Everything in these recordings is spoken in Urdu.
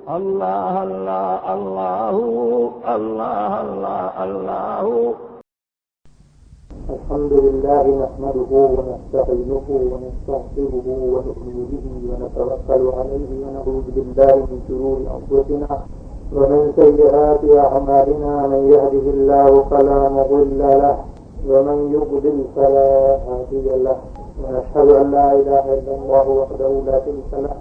اللہ اللہ اللہ اللہ اللہ اللہ. الحمد لله نحمده ونستعينه ونستغفره ونؤمن به ونتوكل عليه ونعوذ بالله من شرور أنفسنا ومن سيئات أعمالنا من يهده الله فلا مضل له ومن يضلل فلا هادي له ونشهد أن لا إله إلا الله وحده لا شريك له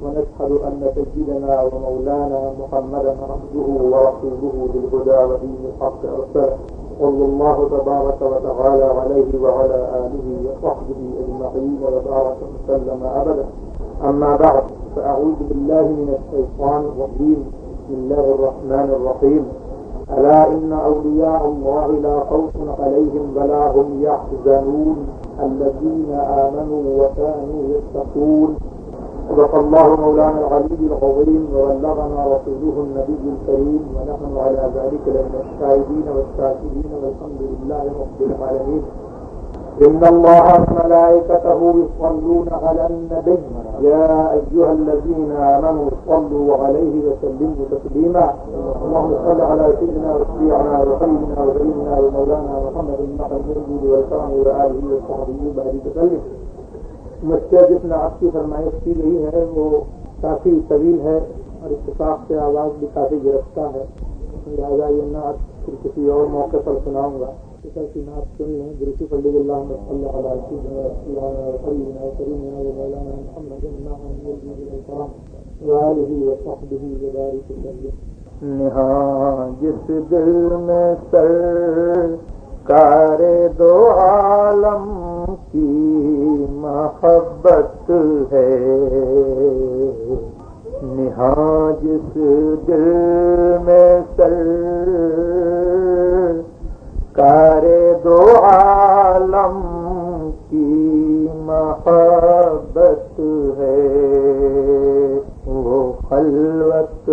ونشهد أن سيدنا ومولانا محمدا عبده ورسوله بالهدى ودين الحق أرسله صلى الله تبارك وتعالى عليه وعلى آله وصحبه أجمعين وبارك وسلم أبدا. أما بعد فأعوذ بالله من الشيطان الرجيم. بسم الله الرحمن الرحيم. ألا إن أولياء الله لا خوف عليهم ولا هم يحزنون الذين آمنوا وكانوا يتقون. صدق الله مولانا العلي العظيم وبلغنا رسوله النبي الكريم ونحن على ذلك لمن الشاهدين والشاكرين والحمد لله رب العالمين. إن الله وملائكته يصلون على النبي يا أيها الذين آمنوا صلوا عليه وسلموا تسليما. اللهم صل على سيدنا وشفيعنا وحبيبنا وكريمنا ومولانا محمد المجيد والكرم وآله وصحبه وبارك وسلم. مسئلہ جس نعت کی فرمائش کی گئی ہے وہ کافی طویل ہے اور اتفاق سے آواز بھی کافی گرفتہ ہے، لہٰذا یہ نعت پھر کسی اور موقع پر سناؤں گا. کی نعت سن لیں. درود پڑھیے اللہم صلی علی سیدنا وحبیبنا وکریمنا ومولانا محمد وآلہ وصحبہ وبارک وسلم. نہاں جس دل میں سرکار دو عالم کی محبت ہے، نہاں جس دل میں سرکار دو عالم کی محبت ہے، وہ خلوت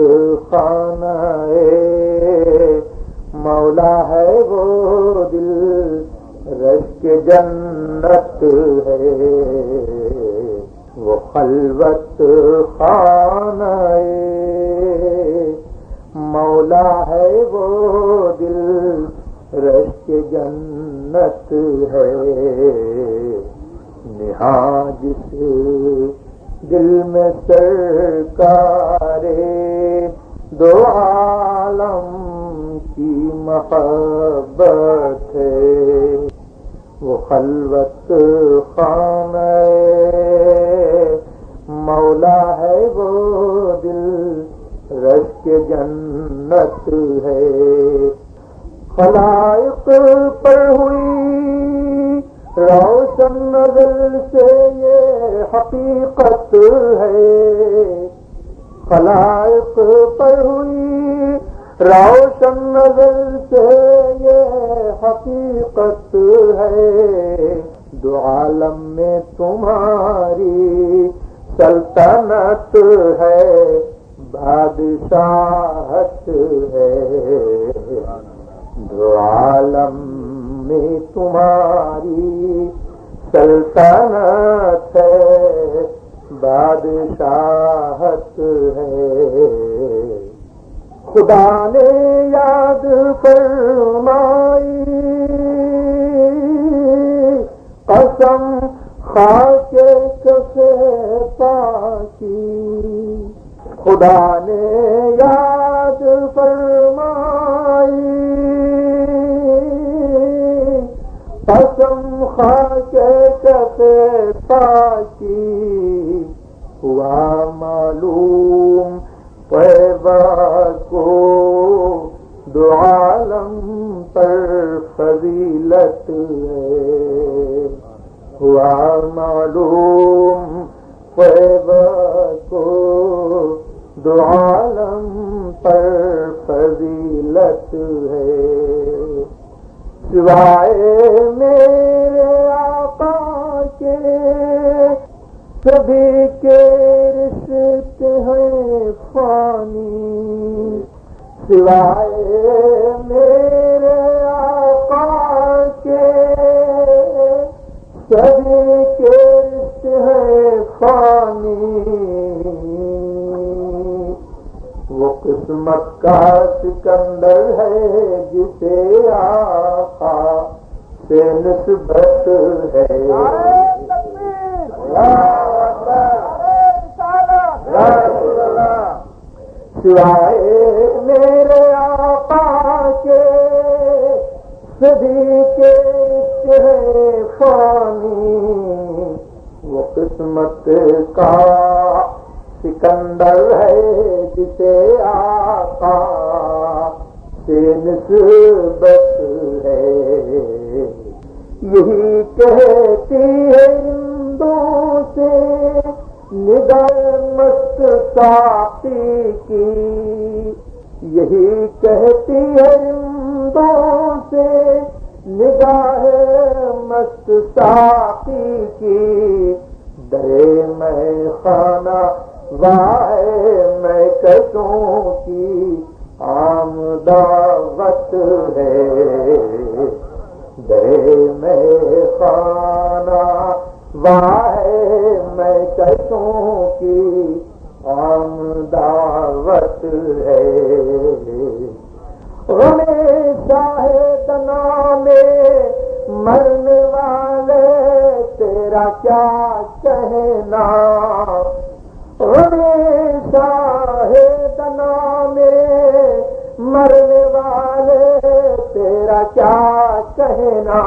خانہ مولا ہے، وہ دل رشک جنت ہے، وہ خلوت خانہ مولا ہے، وہ دل رشک جنت ہے. نہاں جس دل میں سرکار دو عالم کی محبت ہے، وہ خلوت خانہ مولا ہے، وہ دل رشک جنت ہے. خلائق پر ہوئی روشن نظر سے یہ حقیقت ہے، خلائق پر ہوئی روشن نظر سے یہ حقیقت ہے. دو عالم میں تمہاری سلطنت ہے، بادشاہت ہے. دو عالم میں تمہاری سلطنت ہے، بادشاہت ہے. خدا نے یاد فرمائی قسم خاک کف پاکی، خدا نے یاد فرمائی قسم خاک کف پاکی. ہوا معلوم طیبہ کو دو عالم پر فضیلت ہے، ہوا معلوم طیبہ کو دو عالم پر فضیلت ہے. سوائے میرے آقا کے سبھی کے رشتے ہیں فانی، سوائے میرے آقا کے سبھی کے رشتے ہیں فانی. وہ قسمت کا سکندر ہے جسے آقا سے نسبت ہے. سوائے میرے آقا کے سبھی کے رشتے فانی، وہ قسمت کا سکندر ہے جسے آقا سے نسبت ہے. یہی کہتی ہے ہندو سے نگاہ مست ساقی کی، یہی کہتی ہے ہندو سے نگاہ مست ساقی کی. درے میں خانہ وائے میں کسوں کی عام دعوت ہے. درے میں خانہ وائے میں کسوں کی عام دعوت ہے. ہمیشہ دنا میں مرنے والے تیرا کیا کہنا، ہمیشہ دنا میں مرنے والے تیرا کیا کہنا.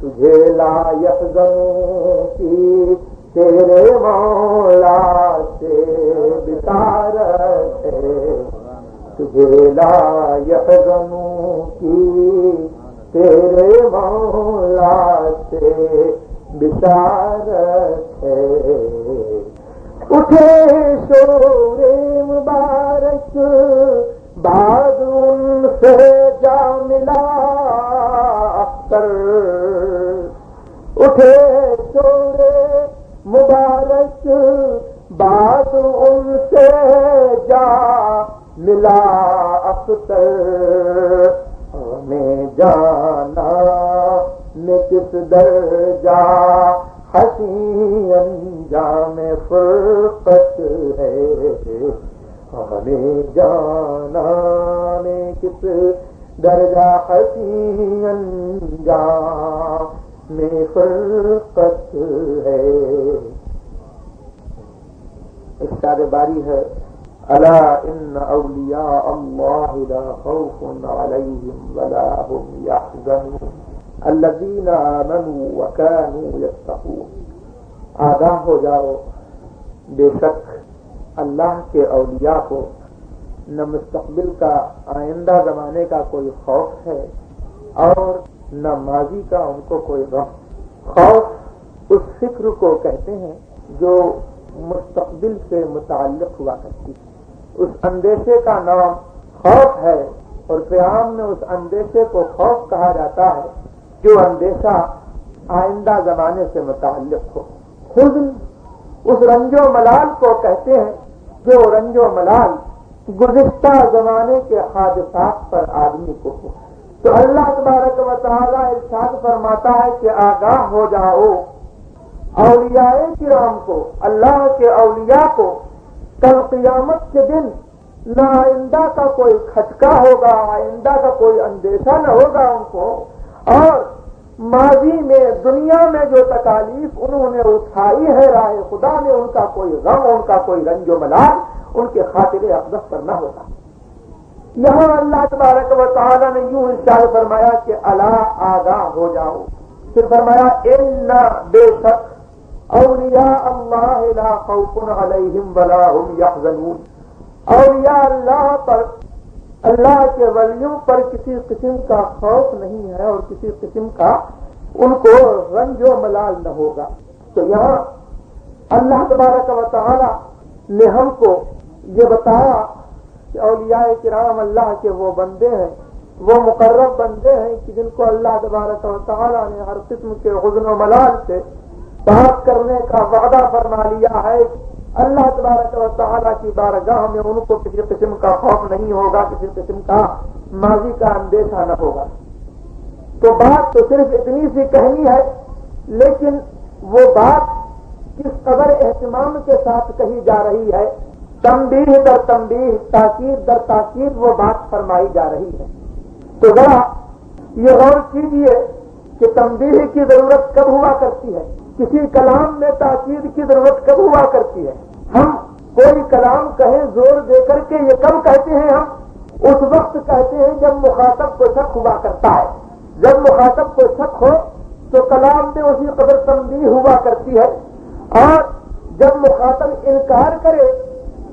تجھے لا یحزنوں کی تیرے مولا سے بشارت ہے. تجھے لا یحزنوں کی تیرے مولا سے بشارت ہے. اٹھے شور مبارک بعد ان سے جا ملا اختر. اٹھے شور مبارک بعد ان سے جا ملا اختر. ہمیں جانا میں کس درجہ حسین انجام فرقت ہے. ہمیں جانا میں کس درجہ حسین انجام میں فرقت ہے. ارشاد باری ہے الا ان اولیاء اللہ لا خوف علیہم ولا هم یحزنون الذین آمنوا وکانوا یتقون. آگاہ ہو جاؤ، بے شک اللہ کے اولیاء کو نہ مستقبل کا آئندہ زمانے کا کوئی خوف ہے اور نہ ماضی کا ان کو کوئی غم. خوف اس فکر کو کہتے ہیں جو مستقبل سے متعلق ہوا کرتی ہے. اس اندیشے کا نام خوف ہے اور قیام میں اس اندیشے کو خوف کہا جاتا ہے جو اندیشہ آئندہ زمانے سے متعلق ہو. حزن اس رنج و ملال کو کہتے ہیں جو رنج و ملال گزشتہ زمانے کے حادثات پر آدمی کو ہو. تو اللہ تبارک و تعالی ارشاد فرماتا ہے کہ آگاہ ہو جاؤ اولیاء کرام کو، اللہ کے اولیاء کو کل قیامت کے دن نہ آئندہ کا کوئی کھٹکا ہوگا، آئندہ کا کوئی اندیشہ نہ ہوگا ان کو، اور ماضی میں دنیا میں جو تکالیف انہوں نے اٹھائی ہے راہ خدا میں ان کا کوئی غم، ان کا کوئی رنج و ملال ان کے خاطر اقدس پر نہ ہوگا. یہاں اللہ تبارک و تعالی نے یوں ارشاد فرمایا کہ الا آگاہ ہو جاؤ، پھر فرمایا ان بے شک اولیاء اللہ لا خوف علیہم ولا هم یحزنون. اولیاء اللہ پر، اللہ کے ولیوں پر کسی قسم کا خوف نہیں ہے اور کسی قسم کا ان کو رنج و ملال نہ ہوگا. تو یہاں اللہ تبارک و تعالی نے ہم کو یہ بتایا کہ اولیاء کرام اللہ کے وہ بندے ہیں، وہ مقرب بندے ہیں کہ جن کو اللہ تبارک و تعالی نے ہر قسم کے حزن و ملال سے پاک کرنے کا وعدہ فرما لیا ہے. اللہ تبارک و تعالی کی بارگاہ میں ان کو کسی قسم کا خوف نہیں ہوگا، کسی قسم کا ماضی کا اندیشہ نہ ہوگا. تو بات تو صرف اتنی سی کہنی ہے، لیکن وہ بات کس قدر اہتمام کے ساتھ کہی جا رہی ہے تنبیہ در تنبیہ، تاکید در تاکید وہ بات فرمائی جا رہی ہے۔ تو ذرا یہ غور کیجیے کہ تنبیہ کی ضرورت کب ہوا کرتی ہے، کسی کلام میں تاکید کی ضرورت کب ہوا کرتی ہے۔ ہم کوئی کلام کہیں زور دے کر کے یہ کب کہتے ہیں؟ ہم اس وقت کہتے ہیں جب مخاطب کو شک ہوا کرتا ہے۔ جب مخاطب کو شک ہو تو کلام میں اسی قدر تنبیہ ہوا کرتی ہے، اور جب مخاطب انکار کرے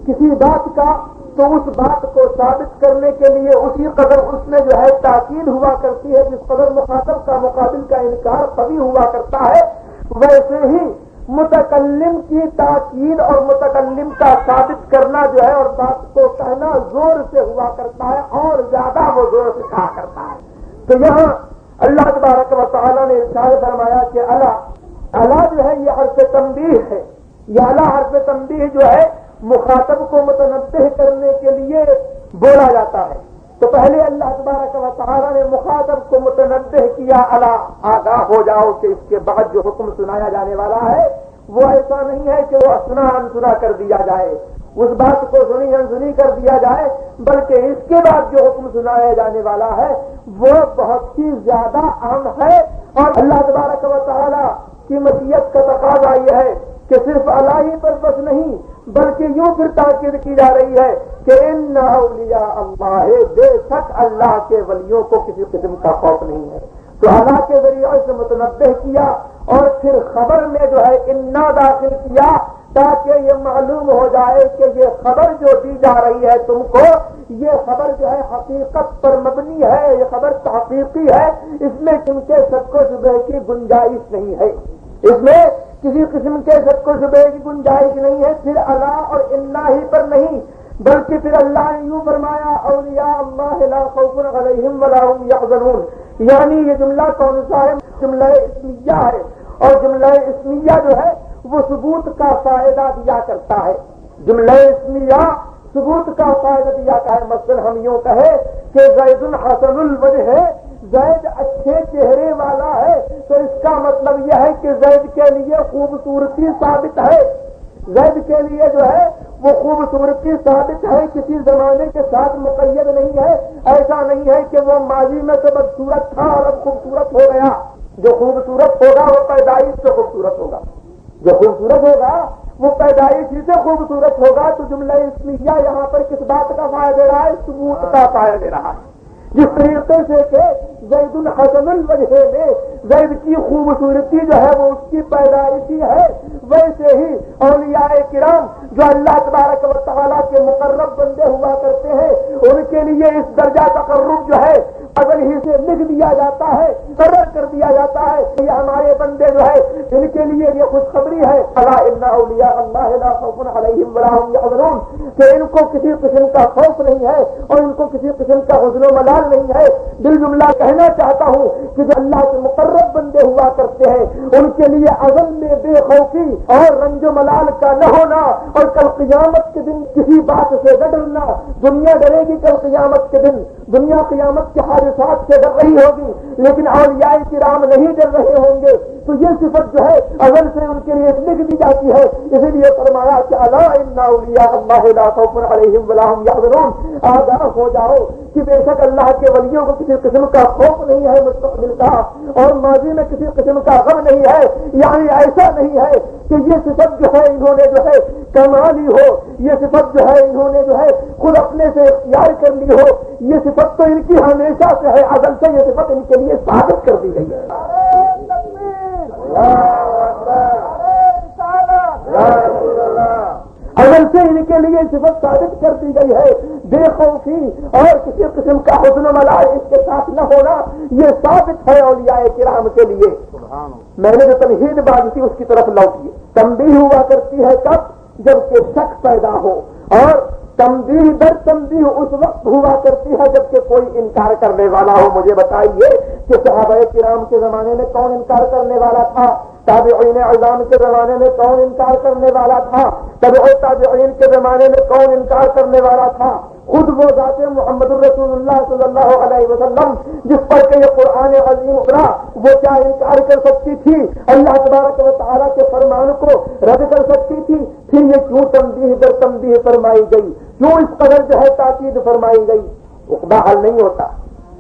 کسی بات کا تو اس بات کو ثابت کرنے کے لیے اسی قدر اس میں جو ہے تاکید ہوا کرتی ہے، جس قدر مخاطب کا مقابل کا انکار قوی ہوا کرتا ہے، ویسے ہی متکلم کی تاکید اور متکلم کا ثابت کرنا جو ہے اور بات کو کہنا زور سے ہوا کرتا ہے، اور زیادہ وہ زور سے کہا کرتا ہے۔ تو یہاں اللہ تبارک و تعالیٰ نے ارشاد فرمایا کہ الا جو ہے یہ حرف تنبیہ ہے، یہ الا حرف تنبیہ جو ہے مخاطب کو متنبہ کرنے کے لیے بولا جاتا ہے۔ تو پہلے اللہ تبارک و تعالیٰ نے مخاطب کو متنبہ کیا، الا آگاہ ہو جاؤ کہ اس کے بعد جو حکم سنایا جانے والا ہے وہ ایسا نہیں ہے کہ وہ سنا انسنا کر دیا جائے، اس بات کو سنی انسنی کر دیا جائے، بلکہ اس کے بعد جو حکم سنایا جانے والا ہے وہ بہت ہی زیادہ اہم ہے۔ اور اللہ تبارک و تعالیٰ کی مشیت کا تقاضا یہ ہے کہ صرف اللہ ہی پر بس نہیں، بلکہ یوں پھر تاکید کی جا رہی ہے کہ ان اولیاء اللہ، بے شک اللہ کے ولیوں کو کسی قسم کا خوف نہیں ہے۔ تو اللہ کے ذریعے سے متنبہ کیا، اور پھر خبر میں جو ہے انا داخل کیا، تاکہ یہ معلوم ہو جائے کہ یہ خبر جو دی جا رہی ہے تم کو، یہ خبر جو ہے حقیقت پر مبنی ہے، یہ خبر تحقیقی ہے، اس میں کن کے شک و شبہ کی گنجائش نہیں ہے، اس میں کسی قسم کے شک و شبہ کی گنجائش نہیں ہے۔ پھر اللہ اور انا ہی پر نہیں، بلکہ پھر اللہ نے یوں فرمایا اولیاء اللہ لا خوف علیہم ولا هم یحزنون، یعنی یہ جملہ کون سا ہے؟ جملہ اسمیہ ہے، اور جملہ اسمیہ جو ہے وہ ثبوت کا فائدہ دیا کرتا ہے۔ جملہ اسمیہ ثبوت کا فائدہ دیا کرتا ہے۔ مثلا ہم یوں کہے کہ زید حسن الوجہ ہے، زید اچھے چہرے والا ہے، تو اس کا مطلب یہ ہے کہ زید کے لیے خوبصورتی ثابت ہے، زید کے لیے جو ہے وہ خوبصورتی ثابت ہے، کسی زمانے کے ساتھ مقید نہیں ہے۔ ایسا نہیں ہے کہ وہ ماضی میں سے بدصورت تھا اور اب خوبصورت ہو گیا۔ جو خوبصورت ہوگا وہ پیدائش سے خوبصورت ہوگا، جو خوبصورت ہوگا وہ پیدائش ہی سے خوبصورت ہوگا۔ تو جملہ اسمیہ یہاں پر کس بات کا فائدہ دے رہا ہے؟ ثبوت کا فائدہ دے رہا ہے۔ جس طریقے سے کہ زید الحسن الوجہ میں زید کی خوبصورتی جو ہے وہ اس کی پیدائشی ہے، ویسے ہی اولیاء کرام جو اللہ تبارک و تعالیٰ کے مقرب بندے ہوا کرتے ہیں، ان کے لیے اس درجہ تقرب جو ہے اگر ہی سے لکھ دیا جاتا ہے، قرر کر دیا جاتا ہے کہ یہ ہمارے بندے جو ہے ان کے لیے یہ خوشخبری ہے، الا ان اولیاء اللہ لا خوف علیہم ولا هم یحزنون، کہ ان کو کسی قسم کا خوف نہیں ہے اور ان کو کسی قسم کا حزن و ملال نہیں ہے۔ دل جملہ کہنا چاہتا ہوں کہ جو اللہ کے مقرب بندے ہوا کرتے ہیں ان کے لیے ازل میں بے خوفی اور رنج و ملال کا نہ ہونا، اور کل قیامت کے دن کسی بات سے نہ ڈرنا۔ دنیا ڈرے گی کل قیامت کے دن، دنیا قیامت کے حادثات سے ڈر رہی ہوگی، لیکن اولیاء کرام نہیں ڈر رہے ہوں گے۔ تو یہ صفت جو ہے ازل سے ان کے لیے لکھ دی جاتی ہے، اسی لیے فرمایا کہ الا ان اولیاء اللہ لا خوف علیہم ولا هم یحزنون، آگاہ ہو جاؤ کہ بے شک اللہ کے ولیوں کو کسی قسم کا خوف نہیں ہے مستقبل کا، اور ماضی میں کسی قسم کا غم نہیں ہے۔ یعنی ایسا نہیں ہے کہ یہ صفت جو ہے انہوں نے جو ہے کمالی ہو، یہ صفت جو ہے انہوں نے جو ہے خود اپنے سے اختیار کر لی ہو، یہ صفت تو ان کی ہمیشہ سے ہے، ازل سے یہ صفت ان کے لیے ثابت کر دی گئی ہے۔ ازل سے ان کے لیے صفت ثابت کر دی گئی ہے، بے خوفی اور کسی قسم کا حزن و ملال اس کے ساتھ نہ ہونا، یہ ثابت ہے اولیاء کرام کے لیے۔ میں نے جو تمہید بات تھی اس کی طرف لوٹیے۔ تنبیہ ہوا کرتی ہے کب؟ جب کہ شک پیدا ہو، اور تنبیہ در تنبیہ اس وقت ہوا کرتی ہے جب کہ کوئی انکار کرنے والا ہو۔ مجھے بتائیے کہ صحابہ کرام کے زمانے میں کون انکار کرنے والا تھا؟ تابعین اعظام کے زمانے میں کون انکار کرنے والا تھا؟ تابعین کے زمانے میں کون انکار کرنے والا تھا؟ خود وہ ذات محمد الرسول اللہ صلی اللہ علیہ وسلم جس پر کہ یہ قرآن عظیم اترا، وہ کیا انکار کر سکتی تھی؟ اللہ تبارک و تعالیٰ کے فرمان کو رد کر سکتی تھی؟ پھر یہ کیوں تنبیہ در تنبیہ فرمائی گئی؟ کیوں اس قدر جو ہے تاکید فرمائی گئی؟ عقدہ حل نہیں ہوتا.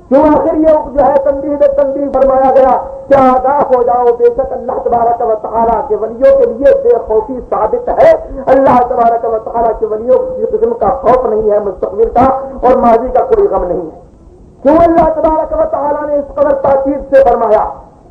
کیوں آخر یہ جو ہے تنبیہ در تنبیہ فرمایا گیا؟ کیا آگاہ ہو جاؤ، بے شک اللہ تبارک و تعالیٰ کے ولیوں کے لیے بے خوفی ثابت ہے. اللہ تبارک و تعالیٰ کے ولیوں کو کسی قسم کا خوف نہیں ہے، مستقبل کا اور ماضی کا کوئی غم نہیں ہے. کیوں اللہ تبارک و تعالیٰ نے اس قدر تاکید سے فرمایا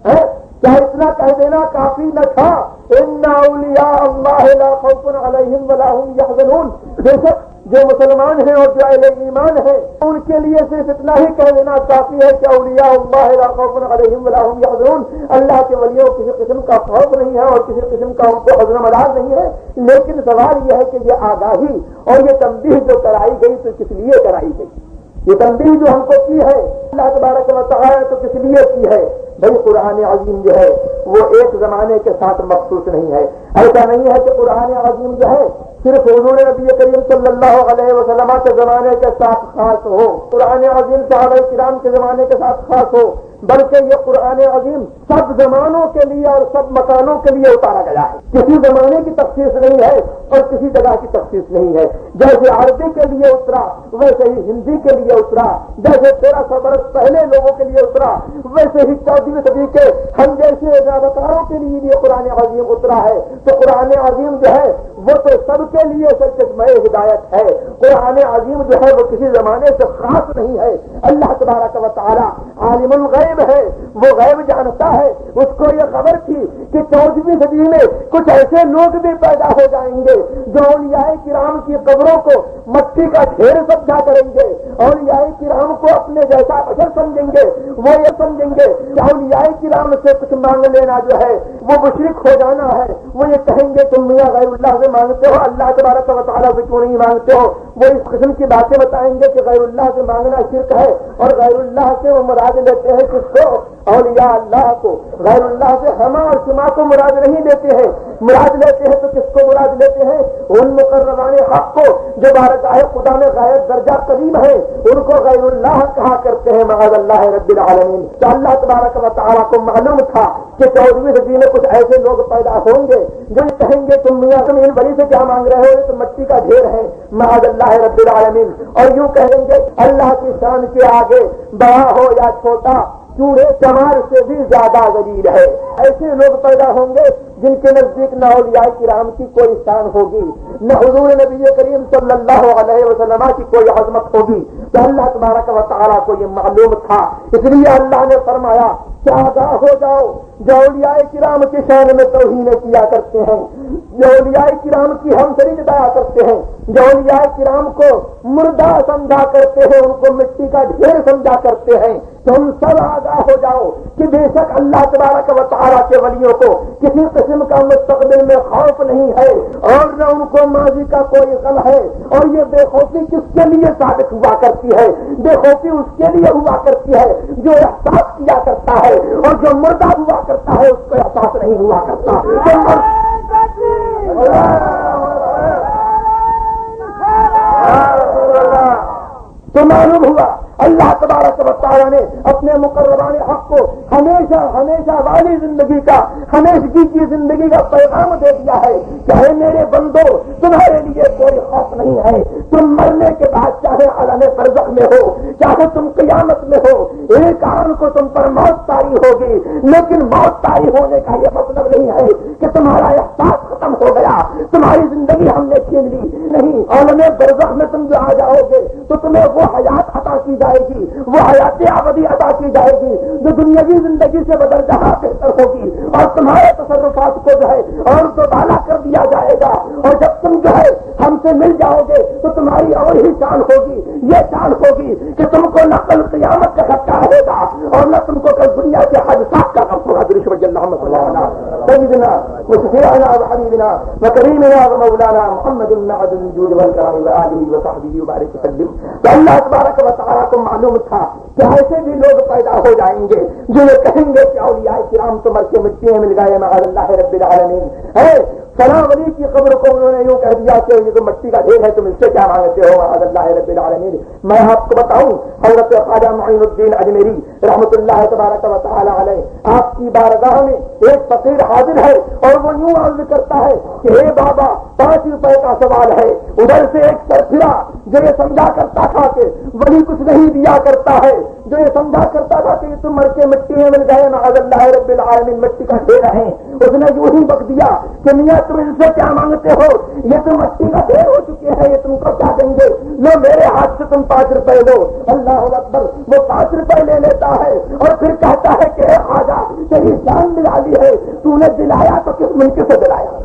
ہے؟ کیا اتنا کہہ دینا کافی نہ تھا؟ ان اولیاء اللہ لا خوف علیہم ولا هم یحزنون. بے شک جو مسلمان ہیں اور جو اہل ایمان ہیں ان کے لیے صرف اتنا ہی کہہ دینا کافی ہے کہ اولیاء اللہ لا خوف علیہم ولا هم یحزنون. اللہ کے ولیوں کو کسی قسم کا خوف نہیں ہے اور کسی قسم کا ان کو حزن و ملال نہیں ہے. لیکن سوال یہ ہے کہ یہ آگاہی اور یہ تنبیہ جو کرائی گئی تو کس لیے کرائی گئی؟ یہ تنبیہ جو ہم کو کی ہے اللہ تبارک و تعالیٰ نے تو کس لیے کی ہے؟ بھائی قرآن عظیم جو ہے وہ ایک زمانے کے ساتھ مخصوص نہیں ہے. ایسا نہیں ہے کہ قرآن عظیم جو ہے صرف حضور نبی کریم صلی اللہ علیہ وسلم کے زمانے کے ساتھ خاص ہو، قرآن عظیم صحابہ کرام کے زمانے کے ساتھ خاص ہو، بلکہ یہ قرآن عظیم سب زمانوں کے لیے اور سب مکانوں کے لیے اتارا گیا ہے. کسی زمانے کی تخصیص نہیں ہے اور کسی جگہ کی تخصیص نہیں ہے. جیسے عربی کے لیے اترا ویسے ہی ہندی کے لیے اترا، جیسے 1300 برس پہلے لوگوں کے لیے اترا ویسے ہی 14ویں صدی کے ہم جیسے رابطاروں کے لیے بھی قرآن عظیم اترا ہے. تو قرآن عظیم جو ہے وہ تو سب کے لیے سرچشمہ ہدایت ہے. قرآن عظیم جو ہے وہ کسی زمانے سے خاص نہیں ہے. اللہ تبارک و تعالیٰ عالم الغیب ہے، وہ غیب جانتا ہے. اس کو یہ خبر تھی کہ 14ویں صدی میں کچھ ایسے لوگ بھی پیدا ہو جائیں گے جو اولیاء کرام کی قبروں کو مٹی کا ڈھیر سمجھا کریں گے، اولیاء کرام کو اپنے جیسا بشر سمجھیں گے. وہ یہ سمجھیں گے کہ اولیاء کرام سے کچھ مانگ لینا جو ہے وہ مشرک ہو جانا ہے. وہ یہ کہیں گے تم میاں غیر اللہ سے مانگتے ہو، اللہ تبارک و تعالیٰ سے کیوں نہیں مانگتے ہو؟ وہ اس قسم کی باتیں بتائیں گے کہ غیر اللہ سے مانگنا شرک ہے، اور غیر اللہ سے وہ مراد لیتے ہیں کس کو؟ اولیاء اللہ کو. غیر اللہ سے ہما اور شما کو مراد نہیں لیتے ہیں. مراد لیتے ہیں تو کس کو مراد لیتے ہیں؟ ان مقربان حق کو جو بارگاہ خدا میں غائب درجہ قریب ہے، ان کو غیر اللہ کہا کرتے ہیں معاذ اللہ رب العالمین. تو اللہ تبارک و تعالیٰ کو معلوم تھا کہ 14ویں صدی میں کچھ ایسے لوگ پیدا ہوں گے جو کہیں گے تم میاں تم ان بڑی سے کیا مانگ رہے ہو، یہ تو مٹی کا ڈھیر ہے معاذ اللہ رب العالمین. اور یوں کہیں گے اللہ کی شان کے آگے بڑا ہو یا چھوٹا چوڑے چمار سے بھی زیادہ ذلیل ہے. ایسے لوگ پیدا ہوں گے جن کے نزدیک نہ اولیاء کرام کی کوئی شان ہوگی، نہ حضور نبی کریم صلی اللہ علیہ وسلم کی کوئی عظمت ہوگی. تو اللہ تبارک و تعالیٰ کو یہ معلوم تھا، اس لیے اللہ نے فرمایا کہ آگاہ ہو جاؤ جو اولیاء کرام کی شان میں توہین کیا کرتے ہیں، جو اولیاء کرام کی ہمسری جتایا کرتے ہیں، جو اولیاء کرام کو مردہ سمجھا کرتے ہیں، ان کو مٹی کا ڈھیر سمجھا کرتے ہیں. تم سب آگاہ ہو جاؤ کہ بے شک اللہ تبارک و تعالیٰ کے ولیوں کو کسی قسم کا مستقبل میں خوف نہیں ہے اور نہ ان کو ماضی کا کوئی غم ہے. اور یہ بے خوفی کس کے لیے ثابت ہوا کرتی ہے؟ بے خوفی اس کے لیے ہوا کرتی ہے جو احساس کیا کرتا ہے، اور جو مردہ ہوا کرتا ہے اس کو احساس نہیں ہوا کرتا. تو معلوم ہوا اللہ تبارک و تعالیٰ نے اپنے مقربان حق کو ہمیشہ ہمیشہ والی زندگی کا، ہمیشگی کی زندگی کا پیغام دے دیا ہے کہ اے میرے بندو تمہارے لیے کوئی خوف نہیں ہے. تم مرنے کے بعد چاہے عالم برزخ میں ہو، چاہے تم قیامت میں ہو، ایک آن کو تم پر موت طاری ہوگی، لیکن موت طاری ہونے کا یہ مطلب نہیں ہے کہ تمہارا احساس ختم ہو گیا، تمہاری زندگی ہم نے چھین لی. نہیں، عالم برزخ میں تم جو آ جاؤ گے تو تمہیں وہ حیات عطا کی جائے گی، وہ حیات ابدی عطا کی جائے گی جو دنیاوی زندگی سے بدل جہاں بہتر ہوگی، اور تمہارے تصرفات کو جو ہے اور تو بالا کر دیا جائے گا. اور جب تم جو ہے ہم سے مل جاؤ گے تو تمہاری اور ہی شان ہوگی، یہ شان ہوگی کہ تم کو نہ کل قیامت کا خطرہ رہے گا اور نہ تم کو کل دنیا کے حادثات کا خطرہ. سیدنا وشفیعنا وحبیبنا وکریمنا ومولانا محمد النعد الجود والکرام وآلہ وصحبہ وبارک وسلم. تو اللہ تبارک و تعالیٰ کو معلوم تھا کہ ایسے بھی لوگ پیدا ہو جائیں گے جو یہ کہیں گے کہ اولیاء کرام تو مر کے مٹی میں مل گئے معاذ اللہ رب العالمین ہے. فلاں ولی کی قبر کو انہوں نے یوں کہہ دیا کہ یہ تو مٹی کا ڈھیر ہے، تم اس سے کیا مانگتے ہو؟ معاذ اللہ رب العالمین۔ میں آپ کو بتاؤں، حضرت خواجہ معین الدین اجمیری رحمۃ اللہ تبارک و تعالی علیہ، آپ کی بارگاہ میں ایک فقیر حاضر ہے اور وہ یوں عرض کرتا ہے کہ اے بابا 5 روپے کا سوال ہے۔ ادھر سے ایک سر پھرا جو یہ سمجھا کرتا تھا کہ ولی کچھ نہیں دیا کرتا ہے، جو یہ سمجھا کرتا تھا کہ یہ تم مر کے مٹی میں مل گئے، معاذ اللہ رب العالمین، مٹی کا ڈھیر ہے، اس نے یوں ہی بک دیا کہ میاں تم ان سے کیا مانگتے ہو؟ یہ تو مٹی کا ڈھیر ہو چکے ہیں، یہ تم کو کیا دیں گے؟ لو میرے ہاتھ سے تم 5 روپے لو۔ اللہ اکبر، وہ 5 روپے لے لیتا ہے اور پھر کہتا ہے کہ اے خواجہ تیری جان دلالی ہے، تو نے دلایا تو کس ملک سے دلایا؟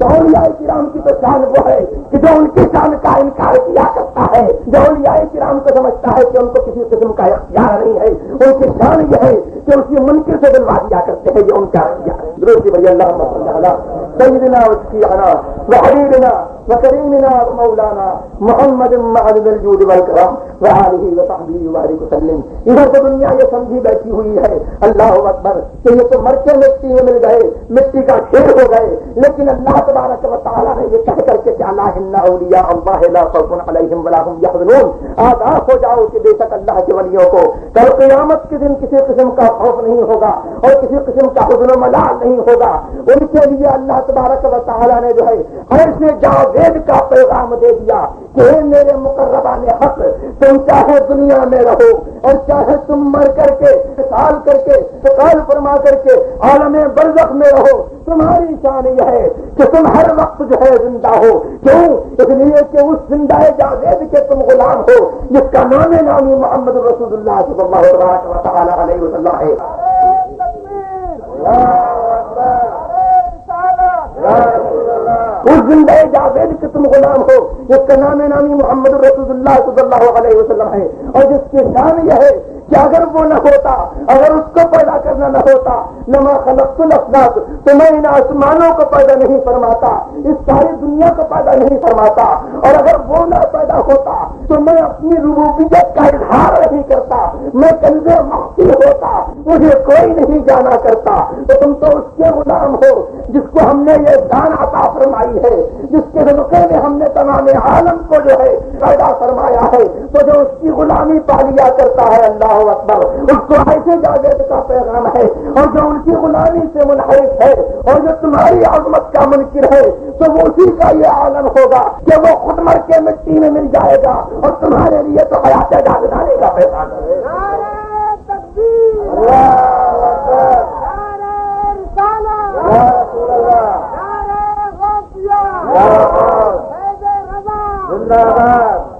اولیاء کرام کی تو شان وہ ہے کہ جو ان کی شان کا انکار کیا کرتا ہے، جو اولیاء کرام کو سمجھتا ہے کہ ان کو کسی قسم کا اختیار نہیں ہے، ان کی شان یہ ہے کہ اسی منکر سے دلوا دیا کرتے ہیں، یہ ان کا اختیار ہے۔ درود بھائی اللہم صلی علی سیدنا و شفیعنا و حبیبنا و کریمنا و مولانا محمد معدن الجود والکرم و آلہ و صحبہ وبارک وسلم۔ ادھر تو دنیا یہ سمجھی بیٹھی ہوئی ہے، اللہ اکبر، کہ یہ تو مر کے مٹی میں مل گئے، مٹی کا ڈھیر ہو گئے، لیکن اللہ تبارک و تعالیٰ نے یہ کہہ کر کے کہ الا ان اولیاء اللہ لا خوف علیہم ولا هم یحزنون، آگاہ ہو جاؤ کہ بے شک اللہ کے ولیوں کو کل قیامت کے دن کسی قسم کا خوف نہیں ہوگا اور کسی قسم کا حزن و ملال نہیں ہوگا۔ ان کے لیے اللہ تبارک و تعالیٰ نے جو ہے ایسے جاوید کا پیغام دے دیا کہ اے میرے مقربان حق، تم چاہے دنیا میں رہو اور چاہے تم مر کر کے سال کر کے سال فرما کر کے عالم برزخ میں رہو، تمہاری شان یہ ہے کہ تم ہر وقت جو ہے زندہ ہو۔ کیوں؟ اس لیے کہ اس زندہ جاوید کے تم غلام ہو جس کا نام نامی محمد رسول اللہ صلی اللہ تعالی علیہ وسلم ہے۔ اس زندہ جاوید کے تم غلام ہو جس کا نام نامی محمد رسول اللہ صلی اللہ علیہ وسلم ہے، اور جس کی شان یہ ہے کہ اگر وہ نہ ہوتا، اگر اس کو پیدا کرنا نہ ہوتا، لما خلقت الافلاک، تو میں ان آسمانوں کو پیدا نہیں فرماتا، اس ساری دنیا کو پیدا نہیں فرماتا، اور اگر وہ نہ پیدا ہوتا تو میں اپنی ربوبیت کا اظہار نہیں کرتا، میں کنز مخفی ہوتا، مجھے کوئی نہیں جانا کرتا۔ تو تم تو اس کے غلام ہو جس کو ہم نے یہ دان عطا فرمائی ہے، جس کے صدقے میں ہم نے تمام عالم کو جو ہے پیدا فرمایا ہے، تو جو اس کی غلامی پا لیا کرتا ہے، اللہ اکبر، اس کو ایسے جاوید کا پیغام ہے، اور جو ان کی غلامی سے منحرف ہے اور جو تمہاری عظمت کا منکر ہے، تو وہ اسی کا یہ عالم ہوگا کہ وہ خود مر کے مٹی میں مل جائے گا، اور تمہارے لیے تو حیات جاگرانے کا پیغام ہے۔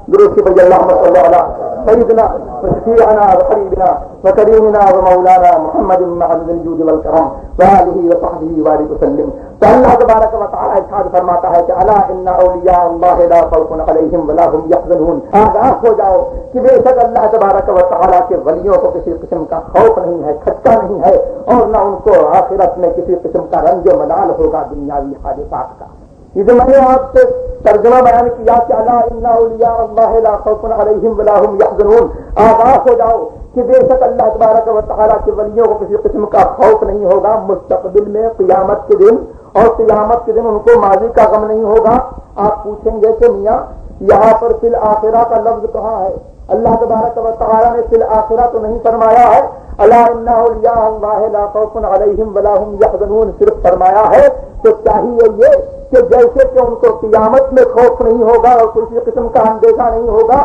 درود بھائی اللہم صلی علی سیدنا و شفیعنا و حبیبنا و کریمنا و مولانا محمد معدن الجود والکرم و آلہ و صحبہ وبارک وسلم۔ تو اللہ تبارک و تعالیٰ ارشاد فرماتا ہے کہ الا ان اولیاء اللہ لا خوف علیہم ولا هم یحزنون، آگاہ ہو جاؤ کہ بے شک اللہ تبارک و تعالیٰ کے ولیوں کو کسی قسم کا خوف نہیں ہے، کھٹکا نہیں ہے، اور نہ ان کو آخرت میں کسی قسم کا رنج و ملال ہوگا دنیاوی حادثات کا۔ یہ جو میں نے آپ سے ترجمہ بیان کیا کہ الا ان اولیاء اللہ لا خوف علیہم ولا هم یحزنون، آگاہ ہو جاؤ کہ بے شک اللہ تبارک و تعالیٰ کے ولیوں کو کسی قسم کا خوف نہیں ہوگا مستقبل میں قیامت کے دن، اور قیامت کے دن ان کو ماضی کا غم نہیں ہوگا۔ آپ پوچھیں گے کہ میاں یہاں پر فی الآخرہ کا لفظ کہاں ہے؟ اللہ تبارک و تعالیٰ نے فی الآخرہ تو نہیں فرمایا ہے الا ان اولیاء اللہ لا خوف علیہم ولا هم یحزنون، صرف فرمایا ہے تو چاہیے یہ کہ جیسے کہ ان کو قیامت میں خوف نہیں ہوگا اور کسی قسم کا اندیشہ نہیں ہوگا،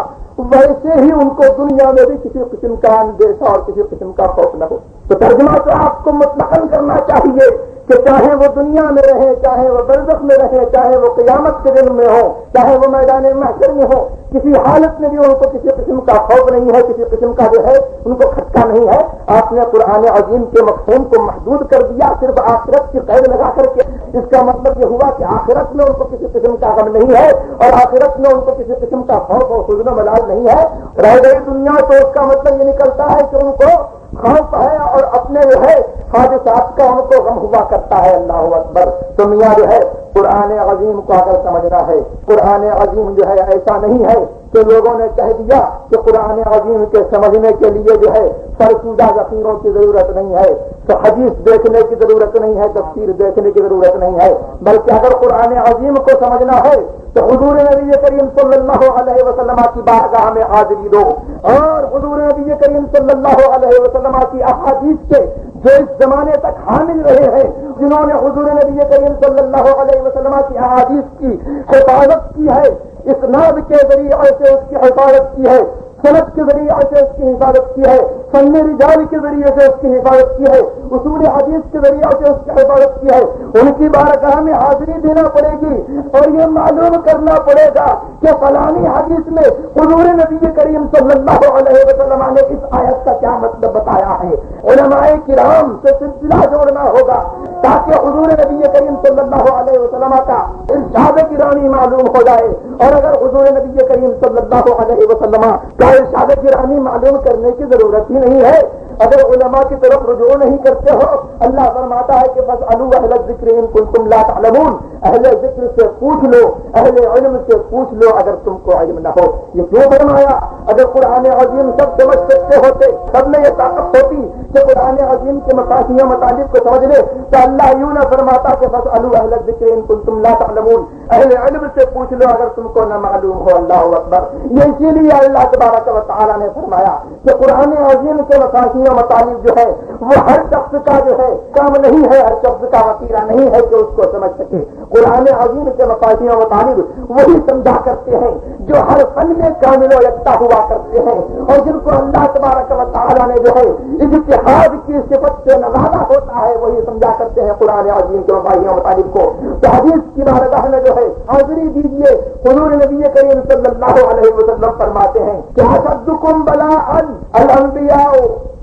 ویسے ہی ان کو دنیا میں بھی کسی قسم کا اندیشہ اور کسی قسم کا خوف نہ ہو۔ تو ترجمہ تو آپ کو مطلقاً کرنا چاہیے کہ چاہے وہ دنیا میں رہے، چاہے وہ برزخ میں رہے، چاہے وہ قیامت کے دن میں ہو، چاہے وہ میدان محشر میں ہو، کسی حالت میں بھی ان کو کسی قسم کا خوف نہیں ہے، کسی قسم کا جو ہے ان کو کھٹکا نہیں ہے۔ آپ نے قرآن عظیم کے مفہوم کو محدود کر دیا صرف آخرت کی قید لگا کر کے، اس کا مطلب یہ ہوا کہ آخرت میں ان کو کسی قسم کا غم نہیں ہے اور آخرت میں ان کو کسی قسم کا خوف اور حزن و ملال نہیں ہے۔ رہ گئی دنیا تو اس کا مطلب یہ نکلتا ہے کہ ان کو خوف ہے اور اپنے جو ہے حادثات کا ان کو غم ہوا کرتا ہے۔ اللہ اکبر۔ تو میاں جو ہے قرآن عظیم کو اگر سمجھنا ہے، قرآن عظیم جو ہے ایسا نہیں ہے کہ لوگوں نے کہہ دیا کہ قرآن عظیم کے سمجھنے کے لیے جو ہے فرسودہ ذخیروں کی ضرورت نہیں ہے، تو حدیث دیکھنے کی ضرورت نہیں ہے، تفسیر دیکھنے کی ضرورت نہیں ہے، بلکہ اگر قرآن عظیم کو سمجھنا ہے تو حضور نبی کریم صلی اللہ علیہ وسلم کی بارگاہ میں حاضری دو، اور حضور نبی کریم صلی اللہ علیہ وسلم کی احادیث کے جو اس زمانے تک حامل رہے ہیں، جنہوں نے حضور نبی کریم صلی اللہ علیہ وسلم کی احادیث کی حفاظت کی ہے، اسناد کے ذریعے سے اس کی حفاظت کی ہے، سند کے ذریعے سے اس کی حفاظت کی ہے، فن رجال کے ذریعے سے اس کی حفاظت کی ہے، اصول حدیث کے ذریعے سے اس کی حفاظت کی ہے، ان کی بارگاہ میں حاضری دینا پڑے گی اور یہ معلوم کرنا پڑے گا کہ فلانی حدیث میں حضور نبی کریم صلی اللہ علیہ وسلم نے اس آیت کا کیا مطلب بتایا ہے۔ علماء کرام سے سلسلہ جوڑنا ہوگا تاکہ حضور نبی کریم صلی اللہ علیہ وسلم کا ارشاد گرامی معلوم ہو جائے، اور اگر حضور نبی کریم صلی اللہ علیہ وسلم کا ارشاد گرامی معلوم کرنے کی ضرورت ہی نہیں ہے، اگر علماء کی طرف رجوع نہیں کرتے ہو، اللہ فرماتا ہے کہ فاسألوا اہل الذکر ان کنتم لا تعلمون، اہل ذکر سے پوچھ لو، اہل علم سے پوچھ لو اگر تم کو علم نہ ہو۔ یہ کیوں فرمایا؟ اگر قرآن عظیم سب سمجھ سکتے ہوتے، سب میں یہ طاقت ہوتی کہ قرآن عظیم کے مقاصد و مطالب کو سمجھ لے، تو اللہ یوں نہ فرماتا کہ فاسألوا اہل الذکر ان کنتم لا تعلمون، اہل علم سے پوچھ لو اگر تم کو نہ معلوم ہو۔ اللہ اکبر۔ یہ اسی لیے اللہ تبارک و تعالیٰ نے فرمایا کہ قرآن عظیم کے مقاصد و مطالب جو ہے وہ ہر شخص کا جو ہے کام نہیں ہے، ہر شخص کا وسیلہ نہیں ہے کہ اس کو سمجھ سکے۔ قرآن عظیم کے مقاصد و مطالب وہی سمجھا کرتے ہیں جو ہر فن میں کامل و یکتا ہوا کرتے ہیں، اور جن کو اللہ تبارک و تعالیٰ نے جو ہے اجتہاد کی صفت سے نوازا ہوتا ہے وہی سمجھا کرتے ہیں قرآن عظیم کے مقاصد و مطالب کو۔ تو حدیث کی بارگاہ میں جو ہے حاضری دیجیے، حضور نبی کریم صلی اللہ علیہ وسلم فرماتے ہیں کہ اشدکم بلاء الانبیاء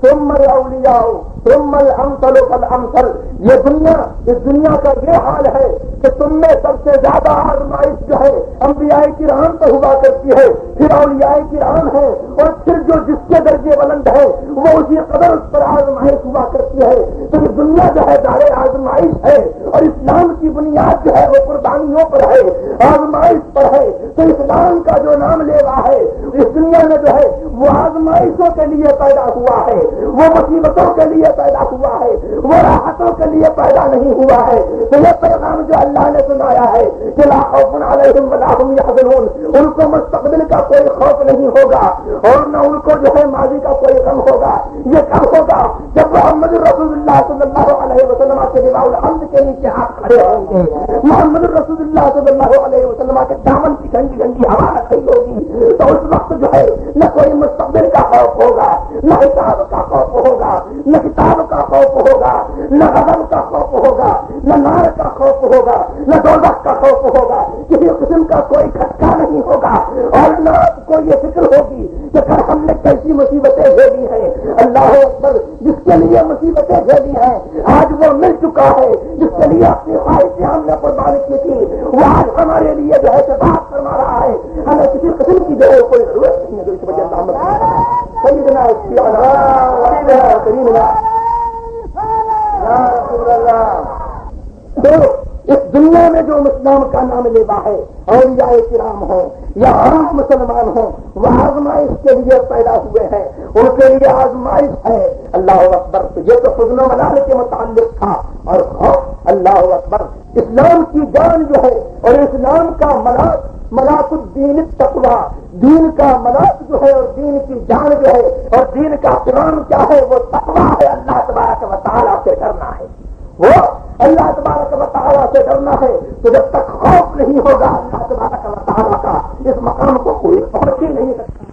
ثم الاولیاء ثم الامثل فالامثل۔ یہ دنیا، اس دنیا کا یہ حال ہے کہ تم میں سب سے زیادہ آزمائش جو ہے انبیاء کرام پر ہوا کرتی ہے، پھر اولیاء کرام ہے، اور پھر جو جس کے درجے بلند ہے وہ اسی قدر اس پر آزمائش ہوا کرتی ہے۔ تو یہ دنیا جو ہے دار آزمائش ہے، اور اسلام کی بنیاد جو ہے وہ قربانیوں پر ہے، آزمائش پر ہے۔ تو اسلام کا جو نام لے رہا ہے اس دنیا میں جو ہے وہ آزمائشوں کے لیے پیدا ہوا ہے، وہ مصیبتوں کے لیے پیدا ہوا ہے، وہ راحتوں کے لیے پیدا نہیں ہوا ہے۔ تو یہ پیغام جو اللہ نے سنایا ہے کہ لا خوف علیہم ولا هم يحزنون، ان کو مستقبل کا کوئی خوف نہیں ہوگا اور نہ ان کو جو ہے ماضی کا کوئی غم ہوگا۔ یہ کب ہوگا؟ جب محمد رسول اللہ صلی اللہ علیہ وسلم کے لواء الحمد کے نیچے ہاتھ کھڑے ہوں گے، محمد رسول اللہ صلی اللہ علیہ وسلم کے دامن کی ٹھنڈی ٹھنڈی ہوا کھڑی ہوگی، تو اس وقت جو ہے نہ کوئی مستقبل کا خوف ہوگا، نہ حساب کا خوف ہوگا، نہ کتاب کا خوف ہوگا، نہ غضب کا خوف ہوگا، نہ نار کا خوف ہوگا، نہ دوزخ کا خوف ہوگا، کسی قسم کا کوئی کھٹکا نہیں ہوگا، اور نہ کو یہ فکر ہوگی کہ کل ہم نے کیسی مصیبتیں جھیلی ہیں۔ اللہ اکبر۔ جس کے لیے مصیبتیں جھیلی ہیں آج وہ مل چکا ہے، جس کے لیے اپنی خواہشیں ہم نے قربان کی تھی وہ آج ہمارے لیے جو ہے بات فرما رہا ہے۔ ہمیں کسی قسم کی جو ہے کوئی ضرورت نہیں ہے جو اس وجہ سیدنا تو اس دنیا میں جو اسلام کا نام لیوا ہے، اولیاء کرام ہوں یا عام مسلمان ہوں، وہ آزمائش کے لیے پیدا ہوئے ہیں، ان کے لیے آزمائش ہے۔ اللہ اکبر۔ یہ تو حزن و ملال کے متعلق تھا، اور خوف، اللہ اکبر، اسلام کی جان جو ہے اور اسلام کا ملاک الدین التقویٰ، دین کا ملاک جو ہے اور دین کی جان جو ہے اور دین کا قرآن کیا ہے وہ تقویٰ ہے، اللہ تبارک و تعالیٰ سے ڈرنا ہے، وہ اللہ تبارک و تعالیٰ سے ڈرنا ہے۔ تو جب تک خوف نہیں ہوگا اللہ تبارک و تعالیٰ کا اس مقام کو کوئی پہنچ ہی نہیں سکتا۔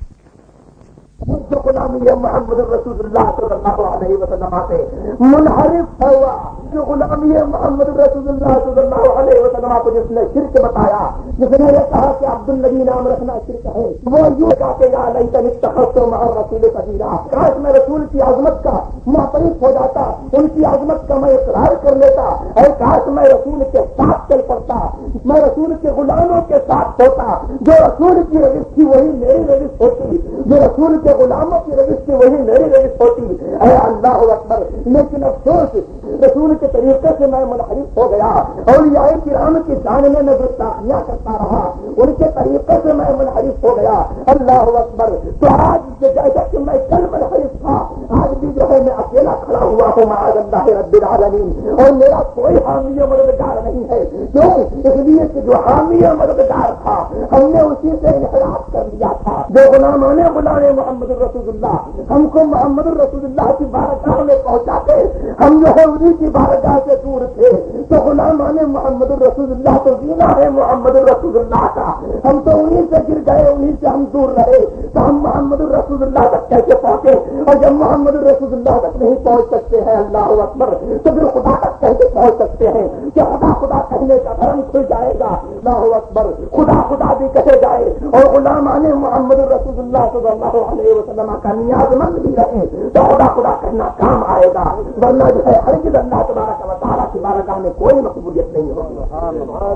جو غلامی محمد رسول اللہ صلی اللہ علیہ وسلم سے منحرف ہوا، جو غلامی محمد رسول اللہ صلی اللہ علیہ وسلم کو جس نے شرک بتایا، جس نے یہ کہا کہ عبدالنبی نام رکھنا شرک ہے، وہ یوں کہا کہ یا لیتنی اتخذت مع الرسول سبیلا، کاش میں رسول کی عظمت کا معترف ہو جاتا، ان کی عظمت کا میں اقرار کر لیتا، اے کاش میں رسول کے ساتھ چل پڑتا، میں رسول کے غلاموں کے ساتھ ہوتا، جو رسول کی روش تھی وہی میری روش ہوتی، جو رسول کے غلاموں کی روش تھی وہی میری روش ہوتی. اے اللہ اکبر. لیکن افسوس رسول کے طریقے سے میں منحرف ہو گیا. اولیاء کرام کی شان میں گستاخیاں کرتا رہا, ان کے طریقے سے میں منحرف ہو گیا. اللہ اکبر. تو آج جیسا کہ میں کل منحرف تھا, آج بھی جو ہے میں اکیلا کھڑا ہوا ہوں معاذ اللہ رب العالمین, اور میرا کوئی حامی مددگار نہیں ہے. کیوں؟ اس لیے کہ جو حامی مددگار تھا ہم نے اسی سے انحراف کر دیا تھا. جو غلامان غلام محمد الرسول اللہ ہم کو محمد الرسول اللہ کی بارگاہ میں پہنچاتے, ہم جو ہے انہیں کی بارگاہ سے دور تھے. تو غلامان محمد الرسول اللہ تو زینہ ہے محمد الرسول اللہ کا, ہم تو انہیں سے گر گئے, انہیں سے ہم دور رہے. تو ہم محمد الرسول اللہ تک کیسے پہنچے؟ اور جب محمد الرسول اللہ تک نہیں پہنچ سکتے ہیں اللہ اکبر, تو پھر خدا تک کیسے پہنچ سکتے ہیں؟ کہ خدا خدا کہنے کا بھرم کھل جائے گا. اللہ اکبر. خدا خدا بھی کہے جائے اور غلامان محمد الرسول اللہ صلی اللہ علیہ وسلم کا نیاز مند بھی رہے تو خدا خدا کہنا کام آئے گا, ورنہ جو ہے ہرگز اللہ تبارک و تعالیٰ کی بارگاہ میں کوئی مقبولیت نہیں ہوگی.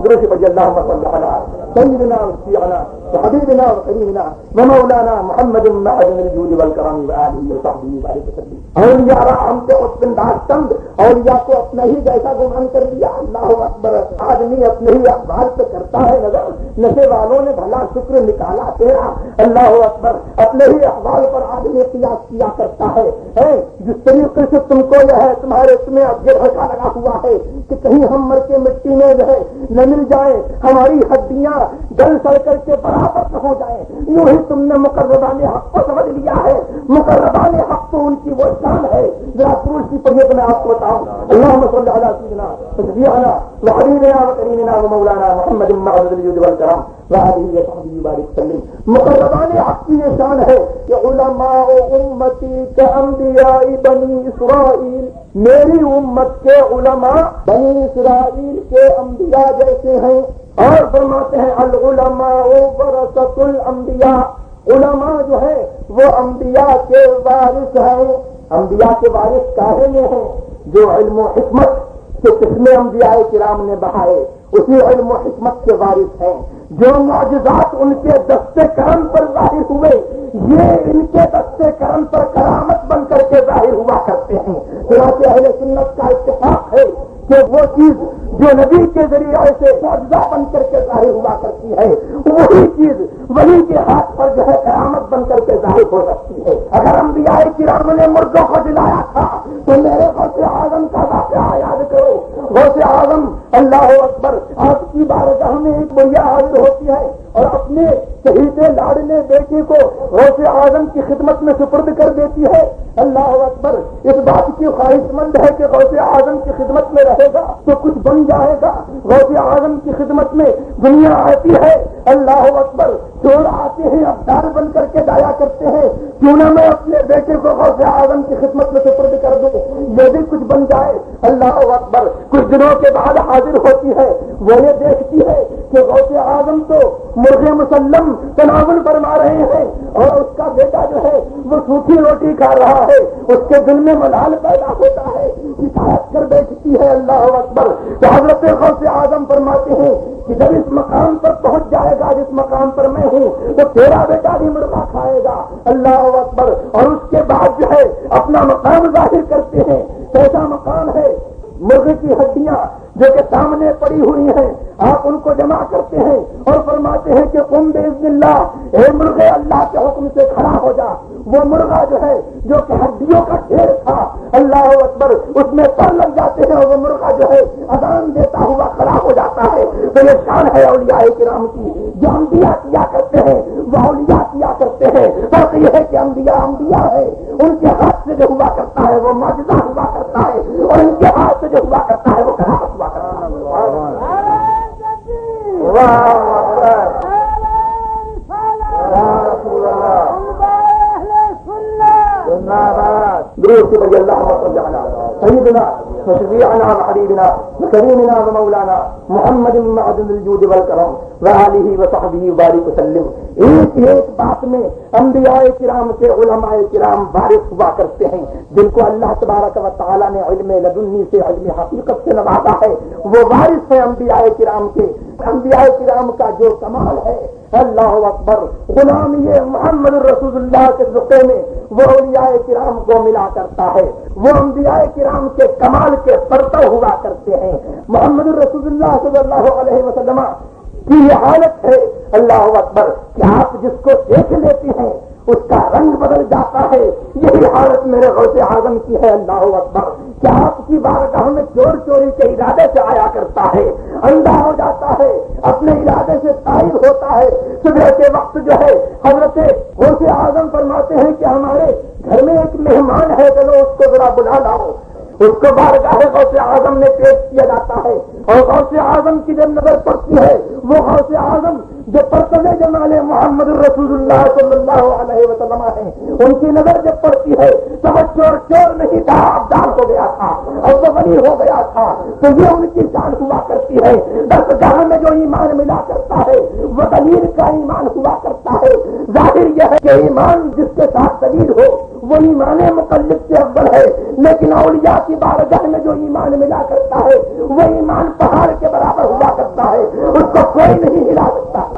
درود بر اللہ صلی اللہ علیہ سیدنا و شفیعنا و حبیبنا و کریمنا و مولانا محمد معدن الجود والکرم و آلہ و صحبہ وبارک وسلم. اولیاء ہم سے اتبندار چند اولیاء کو اپنا ہی جیسا گمان کر لیا. اللہ اکبر. آدمی اپنے ہی اخبار سے کرتا ہے نظر, نشے والوں نے بھلا شکر نکالا تیرا. اللہ اکبر. اپنے ہی احوال پر آدمی قیاس کیا کرتا ہے. جس طریقے سے تم کو جو ہے تمہارے تمہیں اب یہ دھکا لگا ہوا ہے کہ کہیں ہم مر کے مٹی میں جو ہے نہ مل جائیں, ہماری ہڈیاں گل سڑ کر کے برابر نہ ہو جائیں, یوں ہی تم نے مقربان حق کو سمجھ لیا ہے. مقربان حق تو ان کی وہ شان ہے. ذرا پروش کی پڑھیے تو میں آپ کو بتاؤں. اللہم صلی علی سیدنا وشفیعنا وحبیبنا وکریمنا ومولانا محمد معدن الجود والکرم وآلہ وصحبہ وبارک وسلم. مقربان حق کی یہ شان ہے کہ علماء امتی کا انبیاء بنی اسرائیل, میری امت کے علماء بنی اسرائیل کے انبیاء جیسے ہیں. اور فرماتے ہیں العلماء ورثۃ الانبیاء, علماء جو ہے وہ انبیاء کے وارث ہیں. انبیاء کے وارث کاہے میں ہیں؟ جو علم و حکمت کے قسمیں انبیاء کرام نے بہائے اسی علم و حکمت کے وارث ہیں. جو معجزات ان کے دستے کرم پر ظاہر ہوئے یہ ان کے دستے کرم پر کرامت بن کر کے ظاہر ہوا کرتے ہیں. چنانچہ اہل سنت کا اتفاق ہے کہ وہ چیز جو نبی کے ذریعے سے معجزہ بن کر کے ظاہر ہوا کرتی ہے وہی چیز ولی کے ہاتھ پر جو ہے کرامت بن کر کے ظاہر ہو سکتی ہے. اگر انبیاء کرام نے مردوں کو جلایا تھا تو میرے غوث اعظم کا واقعہ یاد کرو. غوث اعظم اللہ اکبر آپ کی بارگاہ میں ایک بڑھیا حاضر ہوتی ہے اور اپنے شہید لاڈلے بیٹے کو غوث اعظم کی خدمت میں سپرد کر دیتی ہے. اللہ اکبر. اس بات کی خواہش مند ہے کہ غوث اعظم کی خدمت میں رہے گا تو کچھ بن جائے گا. غوث اعظم کی خدمت میں دنیا آتی ہے. اللہ اکبر. چور آتے ہیں ابدار بن کر کے جایا کرتے ہیں, کیوں نہ میں اپنے بیٹے کو غوث اعظم کی خدمت میں سپرد کر دوں, یہ بھی کچھ بن جائے. اللہ اکبر. کچھ دنوں کے بعد حاضر ہوتی ہے, وہ یہ دیکھتی ہے کہ غوث اعظم تو مرغ مسلم تناول فرما رہے ہیں اور اس کا بیٹا جو ہے وہ سوکھی روٹی کھا رہا ہے. اس کے دل میں ملال پیدا ہوتا ہے, شکایت کر بیٹھتی ہے. اللہ اکبر. تو حضرت غوث اعظم فرماتے ہیں کہ جب اس مقام پر پہنچ جائے گا جس مقام پر میں ہوں تو تیرا بیٹا بھی مرغا کھائے گا. اللہ اکبر. اور اس کے بعد جو ہے اپنا مقام ظاہر کرتے ہیں. کیسا مقام ہے؟ مرغے کی ہڈیاں جو کہ سامنے پڑی ہوئی ہیں آپ ان کو جمع کرتے ہیں اور فرماتے ہیں کہ قم باذن اللہ, اے مرغے اللہ کے حکم سے کھڑا ہو جا. وہ مرغا جو ہے جو کہ ہڈیوں کا ڈھیر تھا اللہ اکبر اس میں پر لگ جاتے ہیں اور وہ مرغا جو ہے اذان دیتا ہوا کھڑا ہو جاتا ہے. تو یہ شان ہے اولیاء کرام کی. جو انبیاء کیا کرتے ہیں وہ اولیاء کیا کرتے ہیں. فرق یہ ہے کہ انبیاء ہے, ان کے ہاتھ سے جو ہوا کرتا ہے وہ معجزہ ہوا کرتا ہے اور ان کے ہاتھ سے جو ہوا کرتا ہے وہ کرامت ہوا کرتا ہے. سیدنا وشفیعنا وحبیبنا وکریمنا ومولانا محمد معدن الجود والکرم وآلہ وصحبہ وبارک وسلم. ایک ایک بات میں انبیاء کرام کے علماء کرام وارث ہوا کرتے ہیں جن کو اللہ تبارک و تعالیٰ نے علم لدنی سے علم حقیقت سے نوازا ہے. وہ وارث ہیں انبیاء کرام کے. انبیاء کرام کا جو کمال ہے اللہ اکبر، غلام یہ محمد الرسول اللہ کے ذکر میں وہ اولیاء کرام کو ملا کرتا ہے، وہ انبیاء کرام کے کمال کے پرتو ہوا کرتے ہیں۔ محمد الرسول اللہ صلی اللہ علیہ وسلم کی یہ حالت ہے، اللہ اکبر، کہ آپ جس کو دیکھ لیتے ہیں اس کا رنگ بدل جاتا ہے۔ یہی حالت میرے غوث اعظم کی ہے، اللہ اکبر، کہ آپ کی بارگاہ میں چور چوری کے ارادے سے آیا کرتا ہے، اندھا ہو جاتا ہے، اپنے ارادے سے طائر ہوتا ہے۔ صبح کے وقت جو ہے حضرت غوث اعظم فرماتے ہیں کہ ہمارے گھر میں ایک مہمان ہے، چلو اس کو ذرا بلا لاؤ۔ اس کو بارگاہ غوث اعظم میں پیش کیا جاتا ہے، اور غوث اعظم کی جب نظر پڑتی ہے، وہ غوث اعظم جو پرتو جمال محمد الرسول اللہ صلی اللہ علیہ وسلم ہے، ان کی نظر جب پڑتی ہے تو وہ چور چور نہیں تھا، ابدال ہو گیا تھا اور وہ ولی ہو گیا تھا۔ تو یہ ان کی شان ہوا کرتی ہے۔ درسگاہ میں جو ایمان ملا کرتا ہے وہ دلیل کا ایمان ہوا کرتا ہے۔ ظاہر یہ ہے کہ ایمان جس کے ساتھ دلیل ہو وہ ایمان مقلد سے افضل ہے، لیکن اولیاء کی بارگاہ میں جو ایمان ملا کرتا ہے وہ ایمان پہاڑ کے برابر ہوا کرتا ہے، اس کو کوئی نہیں ہلا سکتا۔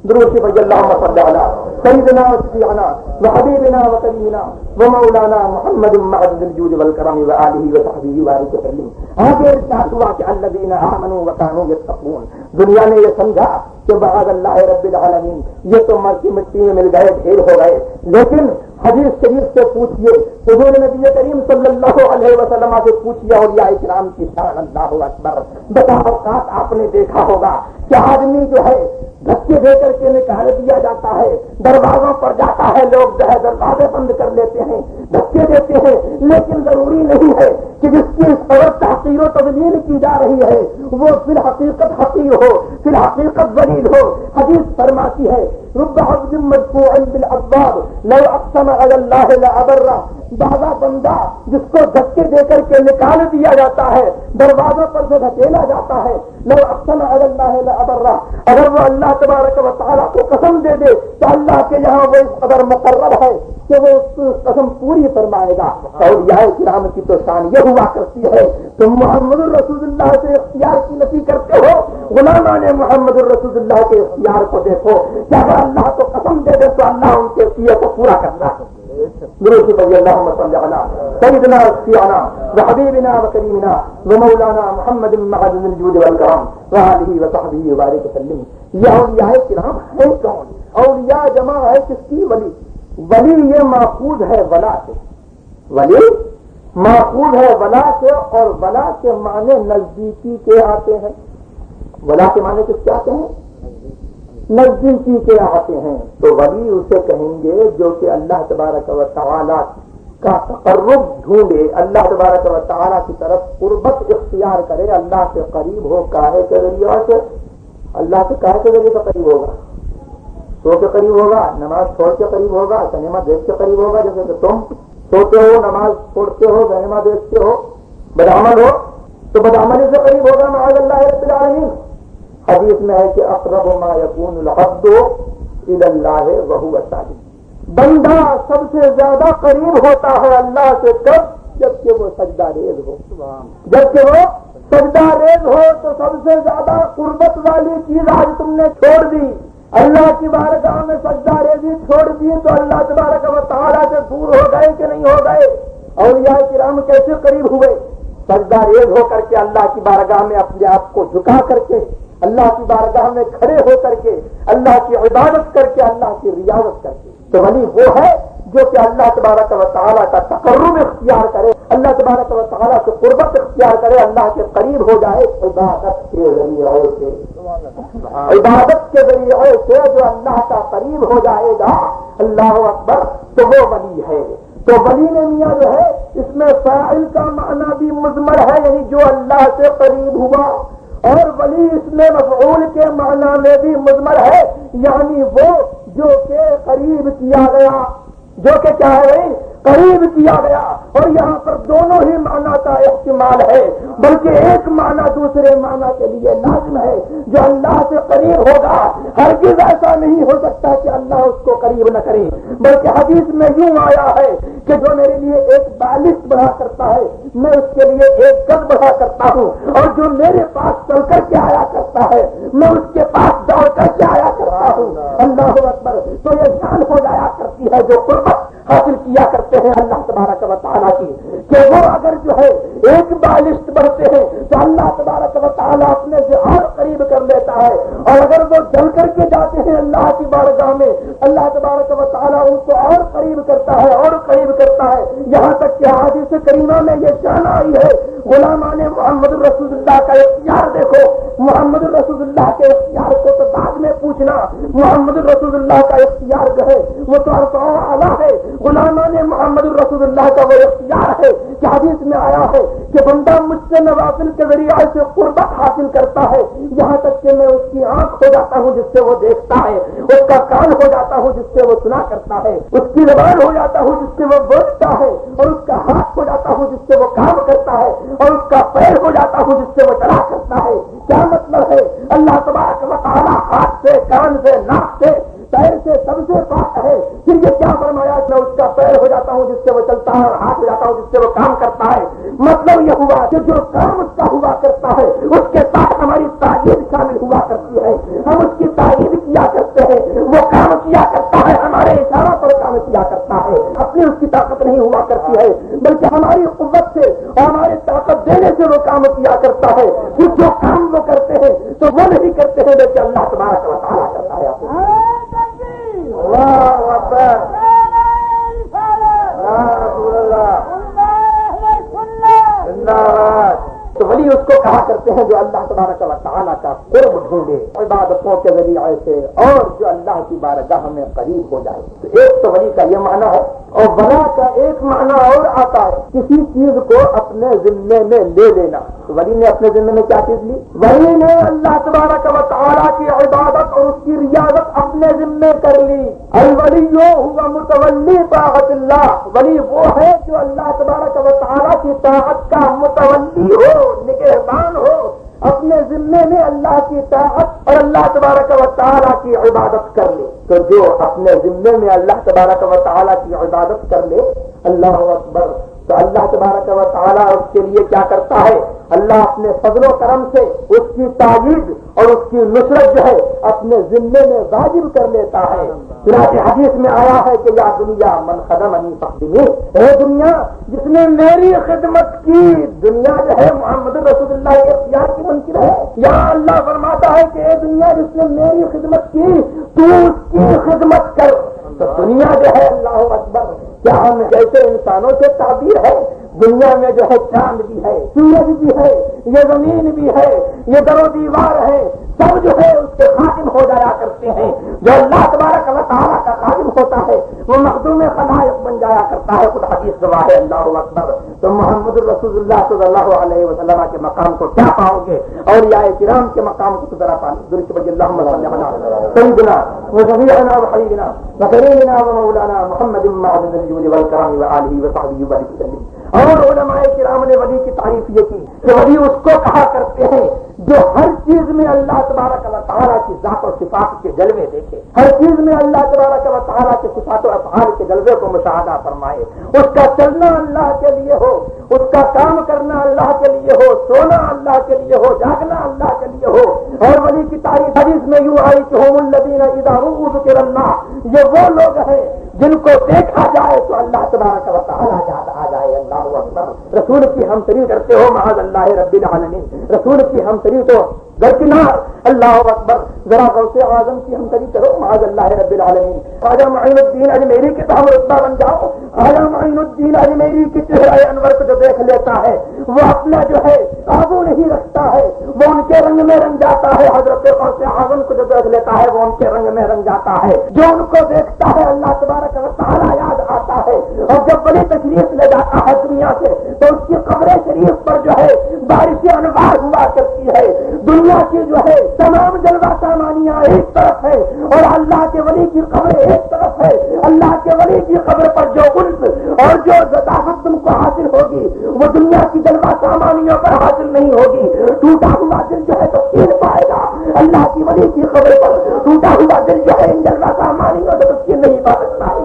درود بھائی اللہم صل علی سیدنا و شفیعنا و حبیبنا و کریمنا و مولانا محمد معدد الجود والکرم و آلہ و صحبہ وبارک وسلم۔ آگے ارشاد ہوا کہ الذین آمنوا وکانوا یتقون، دنیا نے یہ سمجھا کہ بعد اللہ رب العالمین یہ تو مر کی مٹی میں مل گئے، ڈھیر ہو گئے، لیکن حدیث شریف سے پوچھئے، حضور نبی کریم صلی اللہ علیہ وسلم سے پوچھئے اولیاء کرام کی شان، اللہ اکبر۔ بتا اوقات آپ نے دیکھا ہوگا کہ آدمی جو ہے دھکے دے کر کے نکال دیا جاتا ہے، دروازوں پر جاتا ہے، لوگ جو ہے دروازے بند کر لیتے ہیں، دھکے دیتے ہیں، لیکن ضروری نہیں ہے کہ جس کی اس قدر تحقیر و تذلیل کی جا رہی ہے وہ فی الحقیقت حقیر ہو، فی الحقیقت ذلیل ہو۔ حدیث فرماتی ہے رب عبد مدفوع بالابواب لو اقسم علی اللہ لابرہ، بابا بندہ جس کو دھکے دے کر کے نکال دیا جاتا ہے، دروازوں پر سے دھکیلا جاتا ہے، لو اقسم علی اللہ لابرہ، اگر وہ اللہ تبارک و تعالیٰ کو قسم دے دے تو اللہ کے یہاں وہ اس قدر مقرر ہے کہ وہ اس قسم پوری فرمائے گا۔ اولیاء کرام کی تو شان یہ ہوا کرتی ہے، تم محمد الرسول اللہ سے اختیار کی نفی کرتے ہو، غلامان محمد الرسول اللہ کے اختیار کو دیکھو کہ اگر اللہ کو قسم دے دے تو اللہ ان کے اختیار کو پورا کرنا ہے۔ درود بھائی اللہم صل علی سیدنا و شفیعنا و حبیبنا و کریمنا و مولانا محمد معدد الجود والکرم و آلہ و صحبہ وبارک وسلم۔ یہ اولیاء کرام ہے کون؟ اولیاء جمع ہے کس کی؟ ولی۔ ولی یہ ماخوذ ہے ولا سے، ولی ماخوذ ہے ولا سے، اور ولا کے معنی نزدیکی کے آتے ہیں۔ ولا کے معنی کس کے آتے ہیں؟ نزدیکی کے آتے ہیں۔ تو ولی اسے کہیں گے جو کہ اللہ تبارک و تعالی کا تقرب ڈھونڈے، اللہ تبارک و تعالی کی طرف قربت اختیار کرے، اللہ سے قریب ہو۔ کاہے کے ذریعے سے؟ اللہ سے کاہے کے ذریعے سے قریب ہوگا؟ سو کے قریب ہوگا، نماز چھوڑ کے قریب ہوگا، سنیما دیکھ کے قریب ہوگا۔ جیسے کہ تم سوتے ہو، نماز چھوڑتے ہو، سنیما دیکھتے ہو، بدعمل ہو تو بدعملی سے قریب ہوگا معاذ اللہ رب العالمین۔ حدیث میں ہے کہ اقرب ما یکون العبد الی اللہ وہو ساجد، بندہ سب سے زیادہ قریب ہوتا ہے اللہ سے کب؟ جبکہ وہ سجدہ ریز ہو۔ جبکہ وہ سجدہ ریز ہو تو سب سے زیادہ قربت والی چیز آج تم نے چھوڑ دی، اللہ کی بارگاہ میں سجدہ ریزی چھوڑ دی، تو اللہ تبارک و تعالیٰ سے دور ہو گئے کہ نہیں ہو گئے؟ اولیاء کرام کیسے قریب ہوئے؟ سجدہ ریز ہو کر کے، اللہ کی بارگاہ میں اپنے آپ کو جھکا کر کے، اللہ کی بارگاہ میں کھڑے ہو کر کے، اللہ کی عبادت کر کے، اللہ کی ریاضت کر کے۔ تو ولی وہ ہے جو کہ اللہ تبارک و تعالیٰ کا تقرب اختیار کرے، اللہ تبارک و تعالیٰ سے قربت اختیار کرے، اللہ کے قریب ہو جائے عبادت کے ذریعے سے۔ عبادت کے ذریعے سے جو اللہ کا قریب ہو جائے گا، اللہ اکبر، تو وہ ولی ہے۔ تو ولی نے میاں جو ہے اس میں فاعل کا معنی بھی مضمر ہے، یعنی جو اللہ سے قریب ہوا، اور ولی اس میں مفعول کے معنی میں بھی مضمر ہے، یعنی وہ جو کہ قریب کیا گیا، جو کہ کیا ہے قریب کیا گیا، اور یہاں پر دونوں ہی معنی کا احتمال ہے، بلکہ ایک معنی دوسرے معنی کے لیے لازم ہے۔ جو اللہ سے قریب ہوگا ہرگز ایسا نہیں ہو سکتا کہ اللہ اس کو قریب نہ کرے، بلکہ حدیث میں یوں آیا ہے کہ جو میرے لیے ایک بالش بڑھا کرتا ہے میں اس کے لیے ایک گز بڑھا کرتا ہوں، اور جو میرے پاس چل کر کے آیا کرتا ہے میں اس کے پاس دوڑ کر کے آیا کرتا ہوں۔ اللہ اکبر۔ تو یہ شان ہو جایا کرتی ہے جو قربت حاصل کیا کرتے ہیں اللہ تبارک و تعالیٰ کی، کہ وہ اگر جو ہے ایک بالشت بڑھتے ہیں تو اللہ تبارک و تعالیٰ اپنے سے اور قریب کر لیتا ہے، اور اگر وہ جل کر کے جاتے ہیں اللہ کی بارگاہ میں اللہ تبارک و تعالیٰ ان کو اور قریب کرتا ہے اور قریب کرتا ہے، یہاں تک کہ حدیث کریمہ میں یہ شان آئی ہے غلامان محمد رسول اللہ کا اختیار دیکھو۔ محمد رسول اللہ کے اختیار کو تو بعد میں پوچھنا، محمد رسول اللہ کا اختیار جو ہے وہ تو اعلیٰ ہے، غلامان محمد رسول اللہ کا وہ اختیار ہے کہ حدیث میں آیا ہے کہ بندہ مجھ سے نوافل کے ذریعے سے قربت حاصل کرتا ہے، یہاں تک کہ میں اس کی آنکھ ہو جاتا ہوں جس سے وہ دیکھتا ہے، اس کا کان ہو جاتا ہوں جس سے وہ سنا کرتا ہے، اس کی زبان ہو جاتا ہوں جس سے وہ بولتا ہے، اور اس کا ہاتھ ہو جاتا ہوں جس سے وہ کام کرتا ہے، اور اس کا پیر ہو جاتا ہوں جس سے وہ چلا کرتا ہے۔ کیا مطلب ہے؟ اللہ تبارک و تعالیٰ ہاتھ سے، کان سے، ناک سے، پیر سے سب سے پاک ہے، پھر یہ کیا فرمایا کہ میں اس کا پیر ہو جاتا ہوں جس سے وہ چلتا ہے، اور ہاتھ ہو جاتا ہوں جس سے وہ کام کرتا ہے۔ مطلب یہ ہوا کہ جو کام اس کا ہوا کرتا ہے اس کے ساتھ ہماری تائید شامل ہوا کرتی ہے، ہم اس کی تائید کیا کرتے ہیں، وہ کام کیا کرتا ہے ہمارے اشاروں پر کام کیا کرتا ہے، اپنی اس کی طاقت نہیں ہوا کرتی ہے بلکہ ہماری قوت سے اور ہماری طاقت دینے سے وہ کام کیا کرتا ہے۔ پھر جو کام وہ کرتے ہیں تو وہ نہیں کرتے ہیں بلکہ اللہ تبارک و تعالیٰ کرتا ہے۔ اللہ اکبر، رسول اللہ زندہ باد۔ تو ولی اس کو کہا کرتے ہیں جو اللہ تبارک و تعالیٰ کا قرب ڈھونڈے عبادتوں کے ذریعے سے، اور جو اللہ کی بارگاہ میں قریب ہو جائے۔ تو ایک تو ولی کا یہ معنی ہے، اور ولا کا ایک معنی اور آتا ہے کسی چیز کو اپنے ذمے میں لے لینا۔ تو ولی نے اپنے ذمے میں کیا چیز لی؟ ولی نے اللہ تبارک و تعالیٰ کی عبادت اور اس کی ریاضت اپنے ذمے کر لی۔ الولی ہوا متولی طاعت اللہ، ولی وہ ہے جو اللہ تبارک و تعالیٰ کی طاعت کا متولی ہو، نگہبان ہو، اپنے ذمے میں اللہ کی طاعت اور اللہ تبارک و تعالیٰ کی عبادت کر لے۔ تو جو اپنے ذمے میں اللہ تبارک و تعالیٰ کی عبادت کر لے، اللہ اکبر، تو اللہ تبارک و تعالیٰ اس کے لیے کیا کرتا ہے؟ اللہ اپنے فضل و کرم سے اس کی تائید اور اس کی نصرت جو ہے اپنے ذمے میں واجب کر لیتا ہے۔ چنانچہ حدیث میں آیا ہے کہ یا دنیا من خدمنی فخدمی، اے دنیا جس نے میری خدمت کی۔ دنیا جو ہے محمد رسول اللہ کے اختیار کی منکر ہے۔ یہاں اللہ فرماتا ہے کہ اے دنیا جس نے میری خدمت کی تو اس کی خدمت کر۔ تو دنیا جو ہے اللہ اکبر، کیا ہم جیسے انسانوں سے تعبیر ہے؟ دنیا میں جو ہے چاند بھی ہے، سورج بھی ہے، یہ زمین بھی ہے، یہ در و دیوار ہے، سب جو ہے اس کے خادم ہو جایا کرتے ہیں۔ جو اللہ تبارک و تعالیٰ کا خادم ہوتا ہے وہ مخدوم خلائق بن جایا کرتا ہے۔ خود حدیث گواہ ہے، اللہ اکبر۔ تو محمد رسول اللہ صلی اللہ علیہ وسلم کے مقام کو کیا پاؤ گے؟ اولیاء کرام کے مقام کو ذرا پانے۔ درود بج اللہم صلی علی سیدنا و شفیعنا و حبیبنا و کریمنا و مولانا محمد معدد الجود والکرام و آلہ و صحبہ وسلم۔ اور علماء کرام نے ولی کی تعریف یہ کی کہ ولی اس کو کہا کرتے ہیں جو ہر چیز میں اللہ تبارک و تعالیٰ کی ذات و صفات کے جلوے دیکھے، ہر چیز میں اللہ تبارک و تعالیٰ کے صفات و افعال کے جلوے کو مشاہدہ فرمائے، اس کا چلنا اللہ کے لیے ہو، اس کا کام کرنا اللہ کے لیے ہو، سونا اللہ کے لیے ہو، جاگنا اللہ کے لیے ہو۔ اور ولی کی تعریف حدیث میں یوں آئی کہ ہم الذین اذا ذکر اللہ، یہ وہ لوگ ہیں جن کو دیکھا جائے تو اللہ تبارک و تعالیٰ یاد آ جائے۔ اللہ اکبر۔ رسول کی ہم تری کرتے ہو معاذ اللہ رب العالمین، رسول کی ہم تری تو درکنار، اللہ اکبر۔ ذرا غوث اعظم کی ہم تری کرو معاذ اللہ رب العالمین۔ خواجہ معین الدین اجمیری کے تو ہم رتبہ بن جاؤ۔ خواجہ معین الدین اجمیری کی چہرہ انور کو جو دیکھ لیتا ہے وہ اپنا جو ہے قابو نہیں رکھتا ہے، وہ ان کے رنگ میں رنگ جاتا ہے۔ حضرت غوث اعظم کو جو دیکھ لیتا ہے وہ ان کے رنگ میں رنگ جاتا ہے۔ جو ان کو دیکھتا ہے اللہ تبارک و تعالیٰ یاد آتا ہے۔ ہے، اور جب ولی تشریف لے جاتا ہے دنیا سے تو اس کی قبر شریف پر جو ہے بارش انوار ہوا کرتی ہے۔ دنیا کی جو ہے تمام جلوہ سامانیاں ایک طرف ہے اور اللہ کے ولی کی قبر ایک طرف ہے۔ اللہ کے ولی کی قبر پر جو انس اور جو لطافت تم کو حاصل ہوگی وہ دنیا کی جلوہ سامانیوں پر حاصل نہیں ہوگی۔ ٹوٹا ہوا دل جو ہے تو تسکین پائے گا، اللہ کی ولی کی قبر پر ٹوٹا ہوا دل جو ہے ان جلوہ سامانیوں سے تسکین نہیں پا سکتا ہے۔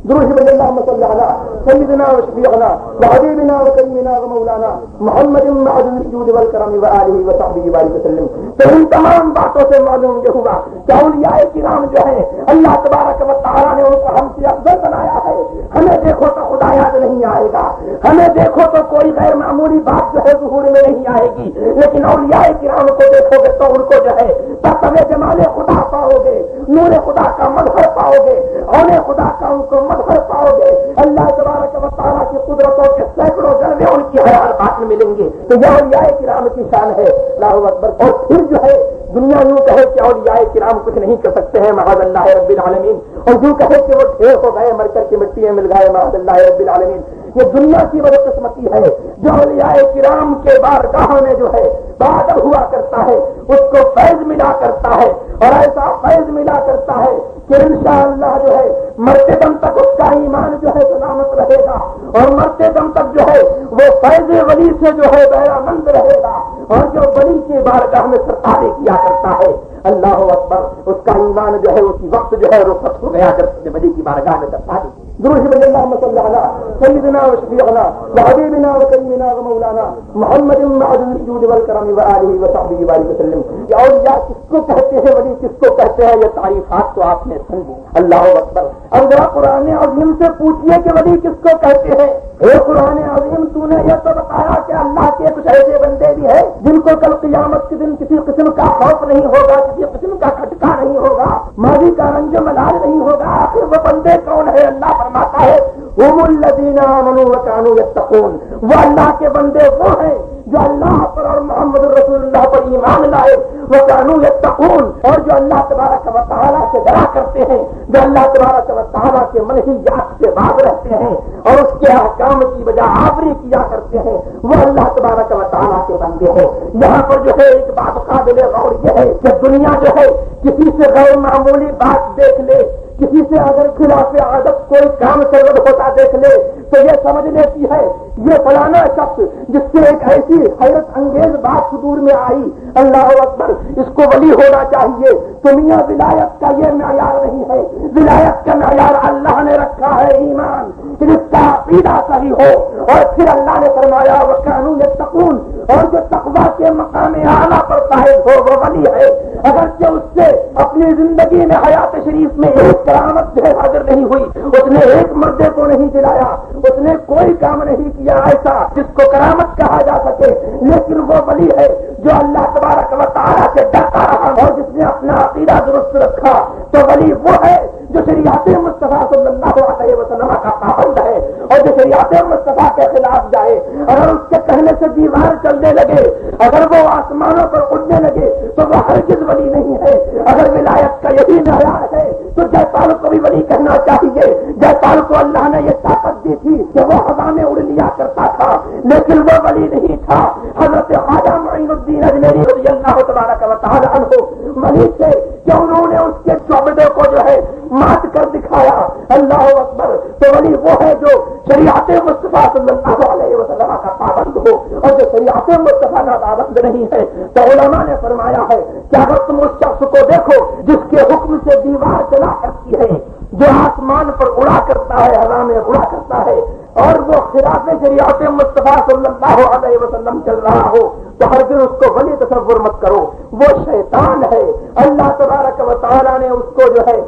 درود بن اللہ صلی علی سیدنا و شفیعنا و حبیبنا و کریمنا و مولانا محمد معدن الجود والکرم و آلہ و صحبہ بارک وسلم۔ تو ان تمام باتوں سے معلوم یہ ہوا کہ اولیاء کرام جو ہے اللہ تبارک و تعالیٰ نے ان کو ہم سے افضل بنایا ہے۔ ہمیں دیکھو تو خدا یاد نہیں آئے گا، ہمیں دیکھو تو کوئی غیر معمولی بات جو ہے ظہور میں نہیں آئے گی، لیکن اولیاء کرام کو دیکھو گے تو ان کو جو ہے تب جمال خدا پاؤ گے، نور خدا کا مظہر پاؤ گے، اور خدا کا ان کو مظہر پاؤ گے۔ اللہ تبارک و تعالیٰ کی قدرتوں کے سینکڑوں جلوے ان کی ہر بات میں ملیں گے۔ تو یہ اولیاء کرام کی شان ہے، اللہ اکبر۔ اور پھر جو ہے دنیا یوں کہے کہ اولیاء کرام کچھ نہیں کر سکتے ہیں معاذ اللہ رب العالمین، اور یوں کہے کہ وہ ڈھیر ہو گئے مر کر کے مٹی میں مل گئے معاذ اللہ رب العالمین۔ یہ دنیا کی بدقسمتی ہے جو اولیاء کرام کے بارگاہ میں جو ہے بادل ہوا کرتا ہے اس کو فیض ملا کرتا ہے، اور ایسا فیض ملا کرتا ہے کہ انشاءاللہ جو ہے مرتے دم تک اس کا ایمان جو ہے سلامت رہے گا، اور مرتے دم تک جو ہے وہ فیض ولی سے جو ہے بہرہ مند رہے گا، اور جو ولی کے بارگاہ میں سرکاری کیا کرتا ہے اللہ اکبر اس کا ایمان جو ہے اسی وقت جو ہے رخصت ہو گیا جب ولی کی بارگاہ میں سرکاری۔ درود بن اللہ صلی علی سیدنا و شفیعنا و حبیبنا و کریمنا و مولانا محمد معدن الجود والکرم و آلہ و صحبہ بارک وسلم۔ کہ اولیاء کس کو کہتے ہیں، ولی کس کو کہتے ہیں، یہ تعریفات تو آپ نے سمجھی اللہ اکبر۔ اب ذرا قرآن عظیم سے پوچھیے کہ ولی کس کو کہتے ہیں۔ اے قرآن عظیم تو نے یہ تو بتایا کہ اللہ کے کچھ ایسے بندے بھی ہیں جن کو کل قیامت کے دن کسی قسم کا خوف نہیں ہوگا، کسی قسم کا کھٹکا نہیں ہوگا، ماضی کا رنج ملال نہیں ہوگا۔ آخر وہ بندے کون ہے؟ اللہ فرماتا ہے هم الذین آمنوا وکانوا یتقون، وہ اللہ کے بندے وہ ہیں جو اللہ پر اور محمد رسول اللہ پر ایمان لائے، وکانوا یتقون، اور جو اللہ تبارک و تعالیٰ سے ڈرا کرتے ہیں، جو اللہ تبارک و تعالیٰ کے منہیات سے باز رہتے ہیں اور اس کے احکام کی بجا آوری کیا کرتے ہیں، وہ اللہ تبارک و تعالیٰ کے بندے ہیں۔ یہاں پر جو ہے ایک بات قابل غور یہ ہے کہ دنیا جو ہے کسی سے غیر معمولی بات دیکھ لے، کسی سے اگر خلاف عادت کوئی کام سرد ہوتا دیکھ لے تو یہ سمجھ لیتی ہے یہ فلانا شخص جس سے ایک ایسی حیرت انگیز بات صدور میں آئی اللہ اکبر اس کو ولی ہونا چاہیے۔ تو میاں ولایت کا یہ معیار نہیں ہے، ولایت کا معیار اللہ نے رکھا ہے ایمان، کہ جس کا عقیدہ صحیح ہو، اور پھر اللہ نے فرمایا وَكَانُوا يَتَّقُونَ، اور جو تقویٰ کے مقام اعلیٰ پر فائز ہو وہ ولی ہے۔ اگرچہ اس سے اپنی زندگی میں حیات شریف میں ایک کرامت جو ہے حاضر نہیں ہوئی، اس نے ایک مردے کو نہیں دلایا، اس نے کوئی کام نہیں کیا ایسا جس کو کرامت کہا جا سکے، لیکن وہ ولی ہے جو اللہ تبارک و تعالیٰ سے ڈرتا رہا اور جس نے اپنا عقیدہ درست رکھا۔ تو ولی وہ ہے جو شریعت مصطفیٰ صلی اللہ علیہ وسلم کا پابند ہے، اور جو شریعت مصطفیٰ کے خلاف جائے، اگر اس کے کہنے سے دیوار چلنے لگے، اگر وہ آسمانوں پر اڑنے لگے تو وہ ہرگز ولی نہیں ہے۔ اگر ولایت کا یہی معیار ہے تو جے پال کو بھی ولی کہنا چاہیے۔ جے پال کو اللہ نے یہ طاقت دی تھی کہ وہ ہوا میں اڑ لیا کرتا تھا، لیکن وہ ولی نہیں تھا۔ حضرت خواجہ معین الدین اجمیری رضی اللہ تبارک و تعالی عنہ ولی تھے کہ انہوں نے اس کے شعبے کو جو ہے مات کر دکھایا اللہ اکبر۔ تو ولی وہ ہے جو شریعت مصطفیٰ صلی اللہ علیہ وسلم کا پابند ہو، اور جو شریعت مصطفیٰ کا پابند نہیں ہے تو علماء نے فرمایا ہے کہ اگر تم اس شخص کو دیکھو جس کے حکم سے دیوار چلا کرتی ہے، جو آسمان پر اڑا کرتا ہے، ہوا میں اڑا کرتا ہے، اور وہ خلاف شریعت مصطفیٰ صلی اللہ علیہ وسلم چل رہا ہو، تو ہرگز اس کو ولی تصور مت کرو، وہ شیطان ہے۔ اللہ تبارک و تعالیٰ نے اس کو جو ہے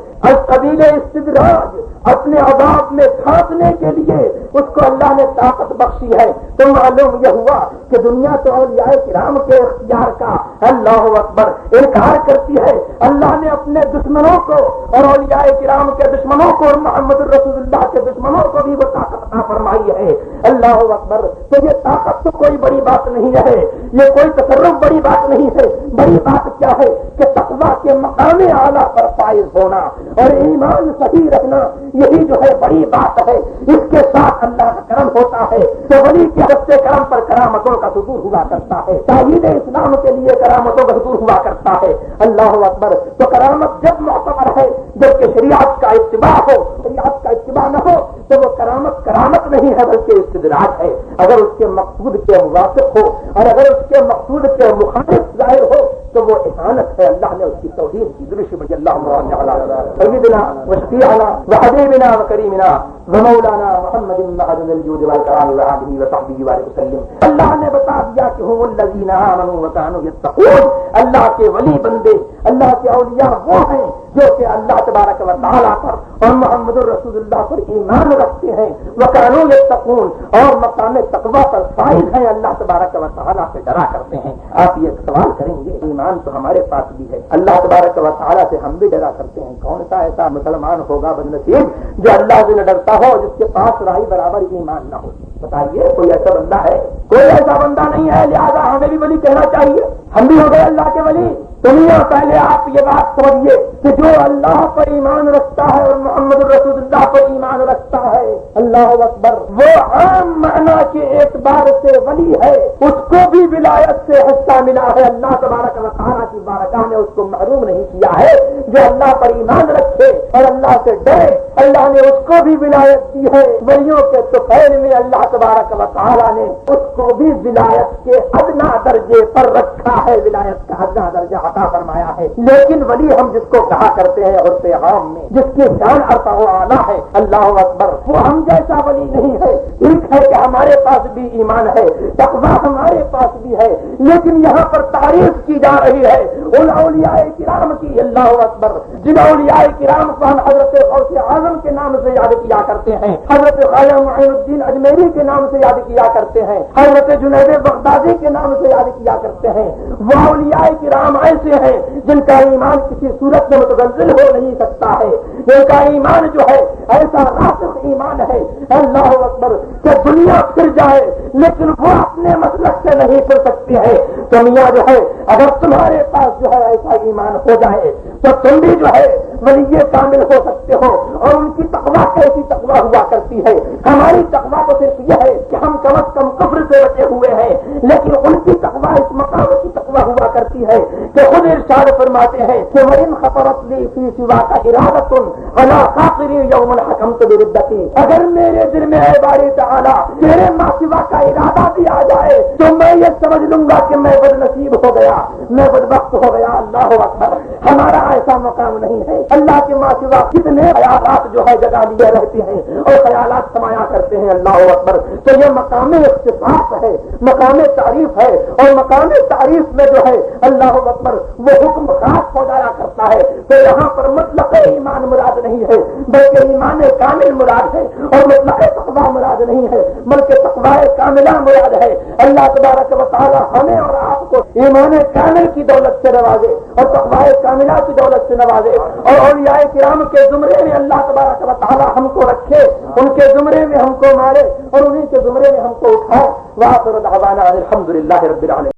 قبیل استدراج اپنے عذاب میں پھانسنے کے لیے اس کو اللہ نے طاقت بخشی ہے۔ تو معلوم یہ ہوا کہ دنیا تو اولیاء کرام کے اختیار کا اللہ اکبر انکار کرتی ہے۔ اللہ نے اپنے دشمنوں کو اور اولیاء کرام کے دشمنوں کو اور محمد رسول اللہ کے دشمنوں کو بھی وہ طاقت عطا فرمائی ہے اللہ اکبر۔ تو یہ طاقت تو کوئی بڑی بات نہیں ہے، یہ کوئی تصرف بڑی بات نہیں ہے، بڑی بات کیا ہے کہ تقویٰ کے مقام تعالیٰ پر فائز ہونا اور ایمان صحیح رکھنا، یہی جو ہے بڑی بات ہے۔ اس کے ساتھ اللہ کا کرم ہوتا ہے تو ولی کے ہستے کرم پر کرامتوں کا صدور ہوا کرتا ہے، تائید اسلام کے لیے کرامتوں کا صدور ہوا کرتا ہے۔ اللہ اکبر۔ تو کرامت جب معتبر ہے جبکہ شریعت کا اتباع ہو، شریعت کا اتباع نہ ہو تو وہ کرامت نہیں ہے بلکہ استدراج ہے۔ اگر اس کے مقصود کے موافق ہو اور اگر اس کے مقصود کے مخالف ظاہر ہو تو وہ احانت ہے۔ اللہ نے اس کی توہین کی۔ درش بڑی اللہ تعالی سیدنا و شفیعنا و حبیبنا و کریمنا و مولانا محمد معدن الجود والکرام وآلہ وصحبہ وسلم۔ اللہ نے بتا دیا کہ هم الذین آمنوا وکانوا یتقون، اللہ کے ولی بندے، اللہ کے اولیاء وہ ہیں جو کہ اللہ تبارک و تعالیٰ پر اور محمد الرسول اللہ پر ایمان رکھتے ہیں، وکانوا یتقون، اور مقام تقوی پر فائز ہیں، اللہ تبارک و تعالیٰ سے ڈرا کرتے ہیں۔ آپ یہ سوال کریں گے ایمان تو ہمارے پاس بھی ہے، اللہ تبارک و تعالیٰ سے ہم بھی ڈرا کرتے ہیں، کون سا ایسا مسلمان ہوگا بدنصیب جو اللہ سے نہ ڈرتا ہو جس کے پاس راہی برابر ایمان نہ ہو؟ بتائیے کوئی ایسا بندہ ہے؟ کوئی ایسا بندہ نہیں ہے، لہذا ہمیں بھی ولی کہنا چاہیے، ہم بھی ہو گئے اللہ کے ولی۔ دنیا پہلے آپ یہ بات سمجھیے کہ جو اللہ پر ایمان رکھتا ہے اور محمد رسول اللہ پر ایمان رکھتا ہے، اللہ اکبر، وہ عام معنی کے اعتبار سے ولی ہے، اس کو بھی ولایت سے حصہ ملا ہے۔ اللہ تبارک و تعالیٰ کی بارگاہ نے اس کو محروم نہیں کیا ہے۔ جو اللہ پر ایمان رکھے اور اللہ سے ڈرے، اللہ نے اس کو بھی ولایت دی ہے۔ ولیوں کے طفیل میں اللہ تبارک و تعالیٰ نے اس کو بھی ولایت کے ادنا درجے پر رکھا ہے، ولایت کا ادنا درجہ عطا فرمایا ہے۔ لیکن ولی ہم جس کو کہا کرتے ہیں عرف عام میں، جس کی شان عرفہ و اعلیٰ ہے، اللہ اکبر، وہ ہم جیسا ولی نہیں ہے۔ ٹھیک ہے کہ ہمارے پاس بھی ایمان ہے، تقویٰ ہمارے پاس بھی ہے، لیکن یہاں پر تعریف کی جا رہی ہے ان اولیاء کرام کی، اللہ اکبر، جن اولیاء کرام کو ہم حضرت غوث اعظم کے نام سے یاد کیا کرتے ہیں، حضرت خواجہ معین الدین اجمیری کے نام سے یاد کیا کرتے ہیں، حضرت جنید بغدادی کے نام سے یاد کیا کرتے ہیں۔ وہ اولیاء کرام ایسے ہیں جن کا ایمان کسی صورت میں متغلظل ہو نہیں سکتا ہے، جن کا ایمان جو ہے ایسا راسخ ایمان ہے، اللہ اکبر، کہ دنیا پھر جائے لیکن وہ اپنے مسلک سے نہیں پھر سکتی ہے۔ دنیا جو ہے اگر تمہارے پاس جو ہے ایسا ایمان ہو جائے تو تم بھی جو ہے ولی کامل ہو سکتے ہو۔ اور ان کی تقویٰ کیسی تقویٰ ہوا کرتی ہے؟ ہماری تقویٰ تو صرف یہ ہے کہ ہم کم از کم کفر سے بچے ہوئے ہیں، لیکن ان کی تقویٰ اس مقام کی تقویٰ ہوا کرتی ہے کہ خود ارشاد فرماتے ہیں کہ وَإِنْ خَطَرَتْ لِي فِي سِوَاكَ إِرَادَةٌ عَلَىٰ خَاطِرِي يَوْمًا حَكَمْتُ بِرِدَّتِي، اگر میرے دل میں اے باری تعالیٰ تیرے ماں سوا کا ارادہ بھی آ جائے تو میں یہ سمجھ لوں گا کہ میں بد نصیب ہو گیا، میں بدبخت ہو گیا۔ اللہ اکبر، ہمارا ایسا مقام نہیں ہے۔ اللہ کے ماں سوا کتنے خیالات جو ہے جگہ لیے رہتے ہیں اور خیالات سمایا کرتے ہیں، اللہ اکبر۔ تو یہ مقام اختصاص ہے، مقام تعریف ہے، اور مقام تعریف میں جو ہے اللہ اکبر وہ حکم خاص ہو جایا کرتا ہے۔ تو یہاں پر مطلق ایمان مراد نہیں ہے بلکہ ایمان کامل مراد ہے، اور مطلق تقویٰ مراد نہیں ہے بلکہ تقویٰ کاملہ مراد ہے۔ اللہ تبارک و تعالی ہمیں اور آپ کو ایمان کامل کی دولت سے نوازے اور تقویٰ کاملہ کی دولت سے نوازے، اور اولیاء کرام کے زمرے میں اللہ تبارک و تعالی ہم کو رکھے، ان کے زمرے میں ہم کو مارے اور انہیں کے زمرے میں ہم کو اٹھائے۔ وآخر دعوانا الحمد للہ رب العالمین۔